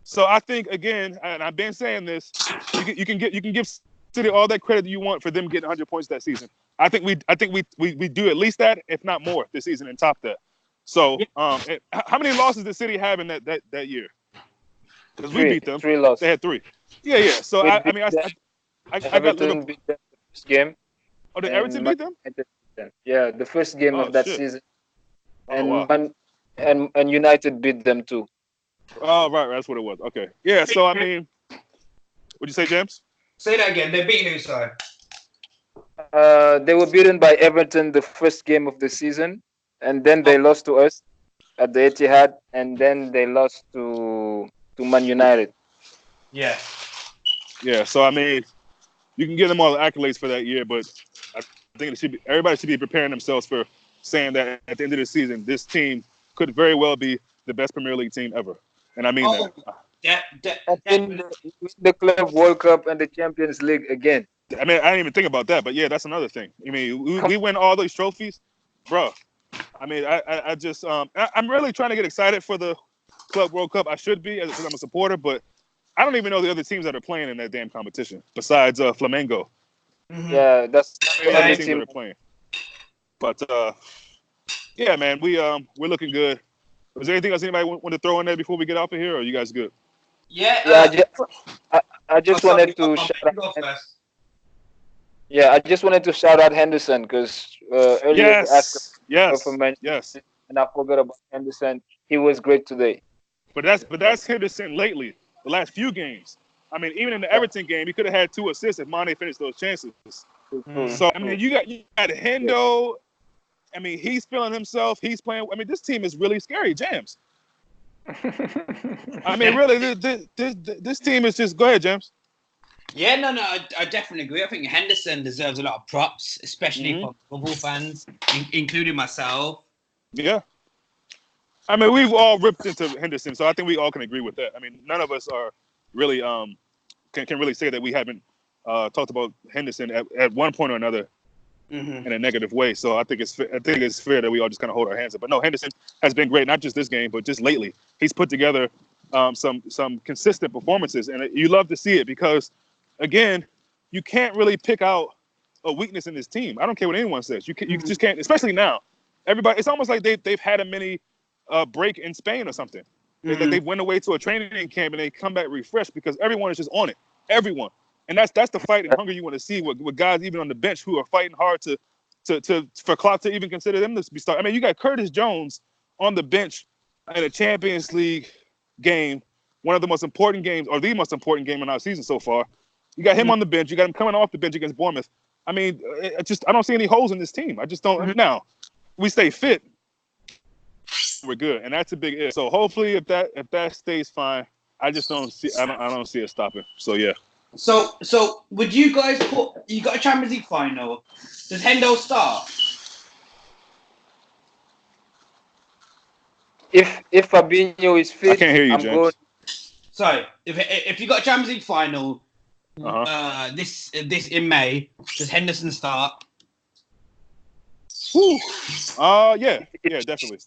So I think again, and I've been saying this, you can give City all that credit you want for them getting 100 points that season. I think we do at least that, if not more, this season and top that. So how many losses did City have in that year? Because we beat them. 3 losses. They had 3. Yeah. So I got Everton Liverpool. beat them the first game. Oh, did Everton beat them? Yeah, the first game of that season. And Oh, wow. and United beat them too. Oh, right. That's what it was. Okay. Yeah. So I mean, what'd you say, James? say that again. They beat who, sorry? They were beaten by Everton the first game of the season, and then they lost to us at the Etihad, and then they lost to Man United. Yeah. Yeah. So I mean, you can give them all the accolades for that year, but I think everybody should be preparing themselves for saying that at the end of the season, this team could very well be the best Premier League team ever, and I mean that. And the Club World Cup and the Champions League again. I mean, I didn't even think about that, but yeah, that's another thing. I mean, we win all these trophies, bro. I mean, I just I'm really trying to get excited for the Club World Cup. I should be because I'm a supporter, but I don't even know the other teams that are playing in that damn competition besides Flamengo. Yeah, that's The other teams that are playing. But yeah, man, we're looking good. Was there anything else anybody want to throw in there before we get off of here, or are you guys good? Yeah. I just wanted to shout out. Yeah, I just wanted to shout out Henderson because earlier you asked for mention, and I forgot about Henderson. He was great today. But that's Henderson lately, the last few games. I mean, even in the Everton game, he could have had 2 assists if Mane finished those chances. So I mean, you got Hendo. I mean, he's feeling himself. He's playing. I mean, this team is really scary, Jamz. I mean, really, this team is just. Go ahead, Jamz. Yeah, no, I definitely agree. I think Henderson deserves a lot of props, especially from football fans, including myself. Yeah. I mean, we've all ripped into Henderson, so I think we all can agree with that. I mean, none of us are really can really say that we haven't talked about Henderson at one point or another in a negative way. So I think it's fair that we all just kind of hold our hands up. But no, Henderson has been great, not just this game, but just lately. He's put together some consistent performances, and you love to see it because, again, you can't really pick out a weakness in this team. I don't care what anyone says. You just can't, especially now. Everybody, it's almost like they've had a mini break in Spain or something. They went away to a training camp and they come back refreshed because everyone is just on it. Everyone. And that's the fight and hunger you want to see with guys even on the bench who are fighting hard for Klopp to even consider them to be started. I mean, you got Curtis Jones on the bench in a Champions League game, one of the most important games, or the most important game in our season so far. You got him on the bench. You got him coming off the bench against Bournemouth. I mean, I don't see any holes in this team. I just don't. Now, we stay fit, we're good, and that's a big if. So hopefully, if that stays fine, I just don't see. I don't see it stopping. So yeah. So would you guys you got a Champions League final? Does Hendo start? If Fabinho is fit, I can't hear you, James. going. Sorry, if you got a Champions League final, this in May, does Henderson start? Yeah, definitely.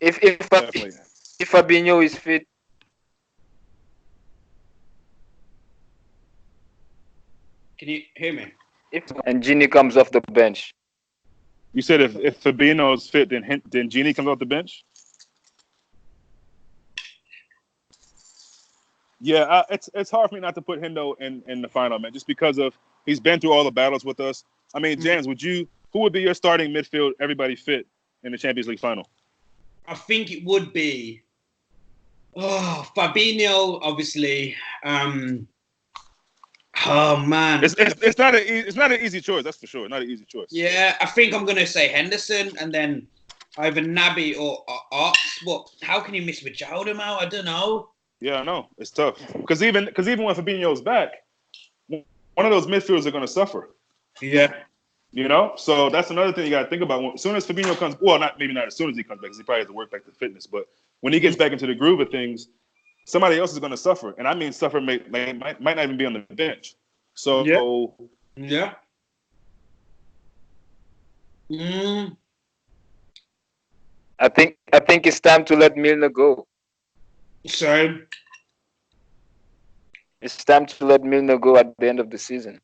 If Fabinho is fit. Can you hear me? And Gini comes off the bench. You said if Fabinho's fit, then Gini comes off the bench. Yeah, it's hard for me not to put Hendo in the final, man, just because of he's been through all the battles with us. I mean, Jamz, who would be your starting midfield, everybody fit in the Champions League final? I think it would be Fabinho, obviously. Oh man, It's not an easy choice. That's for sure. Not an easy choice. yeah, I think I'm gonna say Henderson, and then either Naby or Ox. But how can you miss Wijnaldum out? I don't know. Yeah, I know it's tough because even when Fabinho's back, one of those midfielders are going to suffer. Yeah. You know, so that's another thing you got to think about. As soon as Fabinho comes, well, not as soon as he comes back, because he probably has to work back to fitness. But when he gets back into the groove of things, somebody else is going to suffer, and I mean suffer might not even be on the bench. So yeah. I think it's time to let Milner go. So it's time to let Milner go at the end of the season.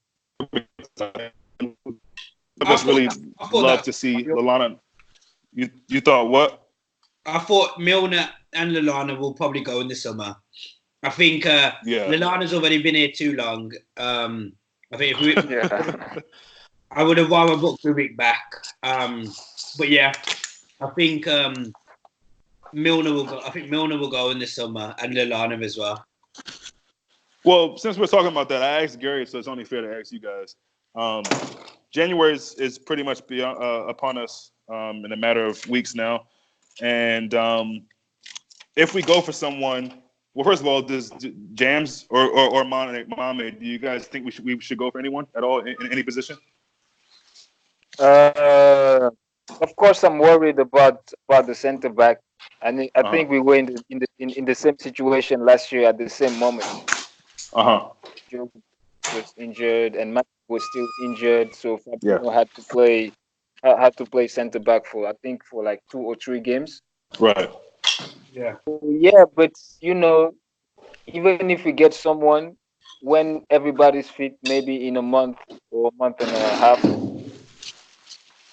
I just really love to see Lallana. You thought what? I thought Milner and Lallana will probably go in the summer. I think Lallana's already been here too long. I think I would have rather booked Rubik back. But yeah, I think Milner will go. I think Milner will go in the summer and Lallana as well. Well, since we're talking about that, I asked Gary, so it's only fair to ask you guys. January is pretty much upon us in a matter of weeks now. And if we go for someone, well, first of all, does Jamz or Mame, do you guys think we should go for anyone at all in any position? Of course, I'm worried about the center back. I think we were in the same situation last year at the same moment. Joe was injured and Mike was still injured, so Fabinho had to play center back for like 2 or 3 games. Right. Yeah. Yeah, but even if we get someone when everybody's fit, maybe in a month or a month and a half,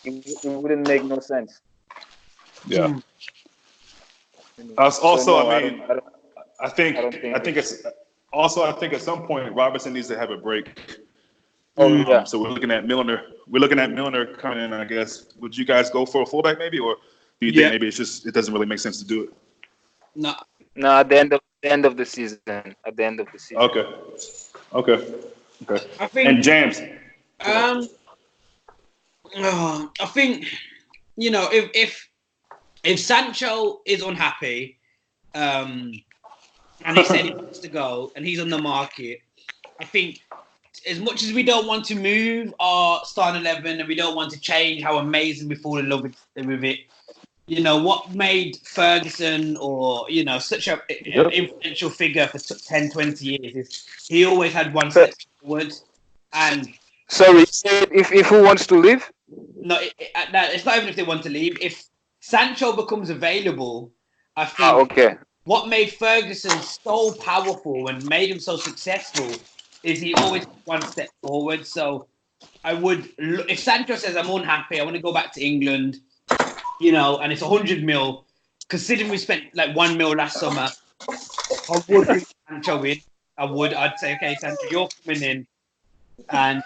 it wouldn't make no sense. Yeah. Also, I think at some point Robertson needs to have a break. So we're looking at Milner. Coming in, I guess. Would you guys go for a fullback maybe, or do you think maybe it doesn't really make sense to do it? No. At the end of the season. At the end of the season. Okay. I think, and Jamz. I think if Sancho is unhappy, and he said he wants to go, and he's on the market, I think as much as we don't want to move our starting 11 and we don't want to change how amazing we fall in love with it, what made Ferguson or such an influential figure for 10, 20 years is he always had one step forward. And sorry, if who wants to leave? No, it's not even if they want to leave. If Sancho becomes available, I think what made Ferguson so powerful and made him so successful is he always took one step forward. So I would, if Sancho says, I'm unhappy, I want to go back to England, and it's 100 mil, considering we spent like 1 mil last summer, I would bring Sancho in. I'd say, okay, Sancho, you're coming in and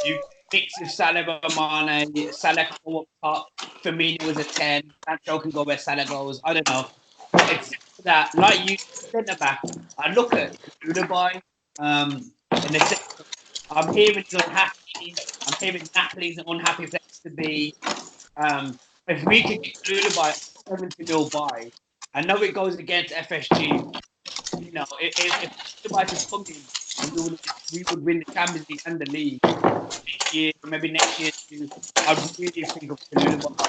you mix with Salah and Mane, Salah can go up top, Firmino was a 10, Sancho can go where Salah goes. I don't know. Except for that, like you, centre back, I look at Uruguay, in the sense of, I'm hearing he's unhappy. I'm hearing Napoli's an unhappy place to be. If we could get Uruguay 70 mil buy, I know it goes against FSG. If Uruguay could come in, and we would win the Champions League and the league this year, maybe next year too, I'd really think of Uruguay.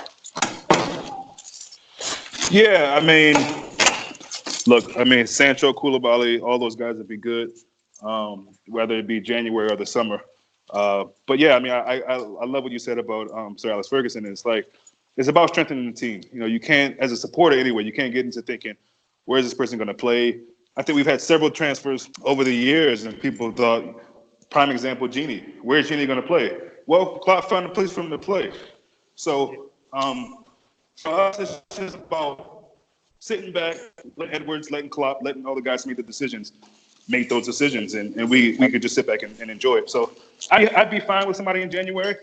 Yeah, Sancho, Koulibaly, all those guys would be good, whether it be January or the summer. But yeah, I love what you said about Sir Alex Ferguson. It's like it's about strengthening the team. You can't, as a supporter anyway, you can't get into thinking, where's this person going to play? I think we've had several transfers over the years, and people thought, prime example, Genie. Where's Genie going to play? Well, Klopp found a place for him to play. So for us, it's just about sitting back, letting Edwards, letting Klopp, letting all the guys make those decisions, and we could just sit back and enjoy it. So I'd be fine with somebody in January.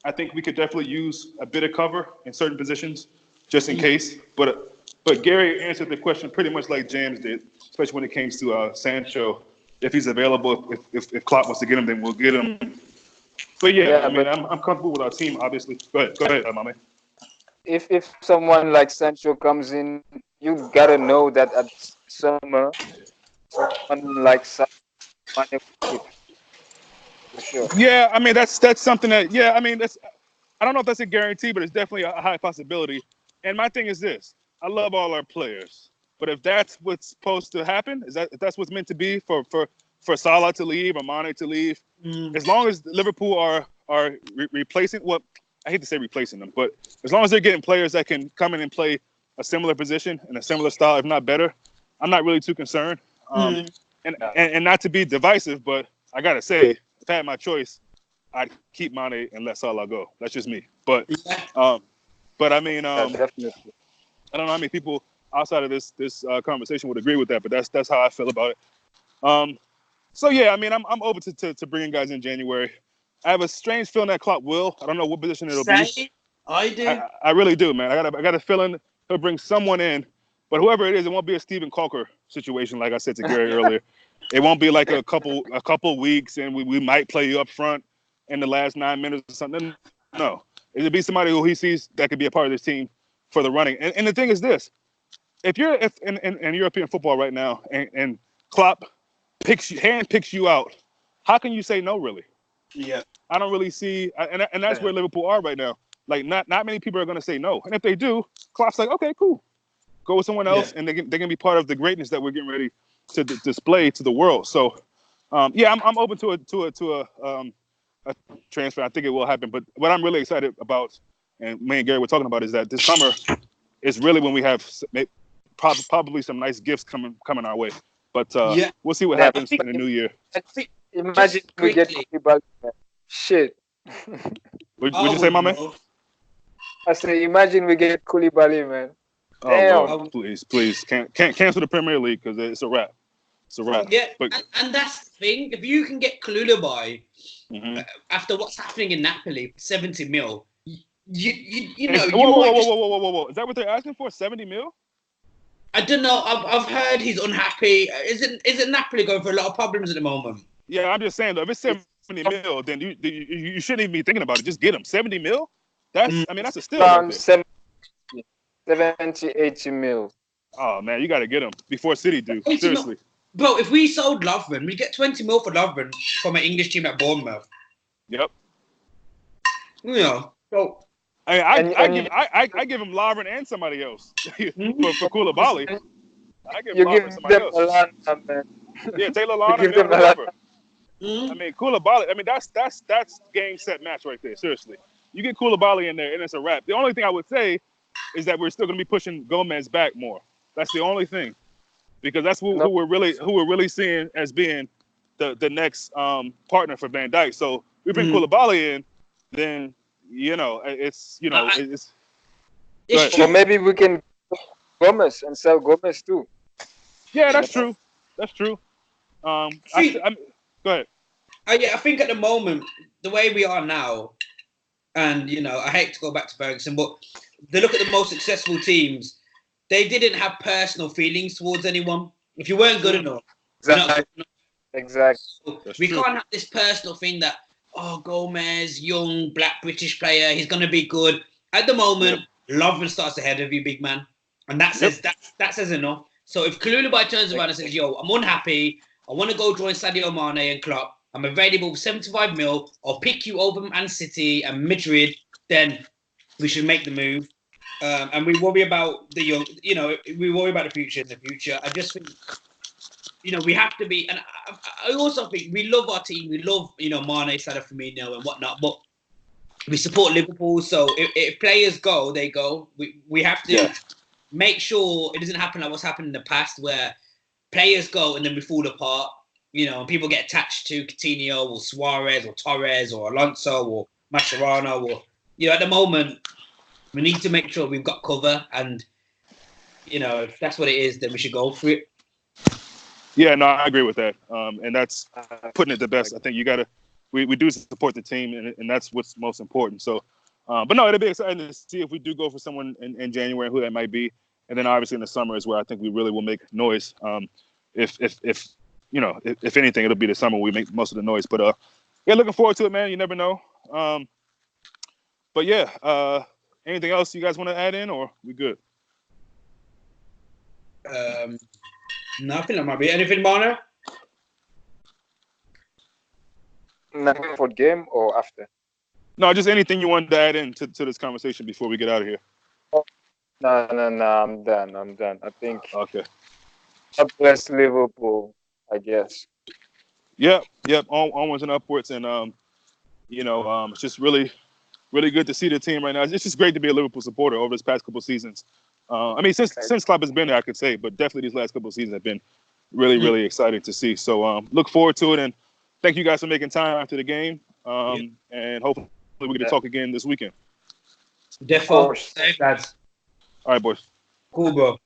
I think we could definitely use a bit of cover in certain positions, just in case. But Gary answered the question pretty much like Jamz did, especially when it came to Sancho. If he's available, if Klopp wants to get him, then we'll get him. But yeah, I mean, I'm comfortable with our team, obviously. Go ahead, Mame. If someone like Sancho comes in, you gotta know that at summer, someone like Sadio Mane will keep for sure. Yeah, I mean that's something that I mean that's I don't know if that's a guarantee, but it's definitely a high possibility. And my thing is this: I love all our players, but if that's what's supposed to happen, if that's what's meant to be for Salah to leave or Mane to leave, as long as Liverpool are replacing, well, I hate to say replacing them, but as long as they're getting players that can come in and play a similar position and a similar style, if not better, I'm not really too concerned. And not to be divisive, but I gotta say, if I had my choice, I'd keep Mane and let Salah go. That's just me. But I mean, Definitely. I don't know how many people outside of this conversation would agree with that, but that's how I feel about it. So yeah, I mean, I'm open to bringing guys in January. I have a strange feeling that Klopp will. I don't know what position it'll be. I do. I really do, man. I got a feeling he'll bring someone in, but whoever it is, it won't be a Steven Calker situation, like I said to Gary earlier. It won't be like a couple weeks, and we might play you up front in the last 9 minutes or something. No, it'll be somebody who he sees that could be a part of this team for the running. And the thing is this: if in European football right now, and Klopp handpicks you out, how can you say no? Really? Yeah. I don't really see, and that's where Liverpool are right now. Like, not many people are going to say no, and if they do, Klopp's like, okay, cool, go with someone else, and they can be part of the greatness that we're getting ready to display to the world. So, I'm open to a transfer. I think it will happen. But what I'm really excited about, and me and Gary were talking about, is that this summer is really when we have probably some nice gifts coming our way. But we'll see what happens in the new year. Imagine we get Koulibaly, man. Shit. Would you say, Mame? I say, imagine we get Koulibaly, man. Oh, Damn. Lord, please, can't cancel the Premier League because it's a wrap. It's a wrap. Yeah, but, and that's the thing. If you can get Koulibaly after what's happening in Napoli, 70 mil, you know. Whoa! Is that what they're asking for? 70 mil? I don't know. I've heard he's unhappy. Isn't Napoli going for a lot of problems at the moment? Yeah, I'm just saying though. If it's 70 mil, then you shouldn't even be thinking about it. Just get him 70 mil. That's that's a steal. Around 70, 80 mil. Oh man, you got to get him before City do. Seriously. Bro, if we sold Lovren, we get 20 mil for Lovren from an English team at Bournemouth. Yep. You know, so I give him Lovren and somebody else for Koulibaly. I give Lovren somebody else. Alana, man. Yeah, Taylor Lana, whatever. I mean, Koulibaly. I mean, that's game set match right there. Seriously, you get Koulibaly in there, and it's a wrap. The only thing I would say is that we're still going to be pushing Gomez back more. That's the only thing, because that's who we're really seeing as being the next partner for Van Dijk. So we bring Koulibaly in, then it's. Or maybe we can Gomez and sell Gomez too. Yeah, that's true. That's true. Go ahead. I think at the moment, the way we are now, and I hate to go back to Ferguson, but they look at the most successful teams. They didn't have personal feelings towards anyone. If you weren't good enough, exactly. So we can't have this personal thing that Gomez, young black British player, he's gonna be good. At the moment, Lovren starts ahead of you, big man, and that says enough. So if Koulibaly turns around and says, "Yo, I'm unhappy. I want to go join Sadio Mane and Klopp. I'm available for 75 mil. I'll pick you over Man City and Madrid," then we should make the move. And we worry about the young. We worry about the future in the future. I just think, we have to be. And I also think we love our team. We love, Mane, Salah, Firmino, and whatnot. But we support Liverpool. So if players go, they go. We have to make sure it doesn't happen like what's happened in the past, where players go and then we fall apart. And people get attached to Coutinho or Suarez or Torres or Alonso or Mascherano or at the moment we need to make sure we've got cover, and if that's what it is, then we should go for it. Yeah, no, I agree with that. And that's putting it the best. I think you gotta we do support the team, and that's what's most important. So, but no, it'll be exciting to see if we do go for someone in January, who that might be, and then obviously in the summer is where I think we really will make noise. If if anything, it'll be the summer we make most of the noise. But yeah, looking forward to it, man. You never know. But yeah, anything else you guys want to add in, or we good? Nothing. That might be anything, Mane. Nothing for game or after? No, just anything you wanted to add in to this conversation before we get out of here. No. I'm done. I think Okay. God bless Liverpool, I guess. Yep. Onwards and upwards, and it's just really good to see the team right now. It's just great to be a Liverpool supporter over this past couple seasons. I mean, since Klopp has been there, I could say, but definitely these last couple of seasons have been really exciting to see. So look forward to it, and thank you guys for making time after the game. And hopefully we get to talk again this weekend. Defo. Safe, lads. All right, boys. Cool, bro.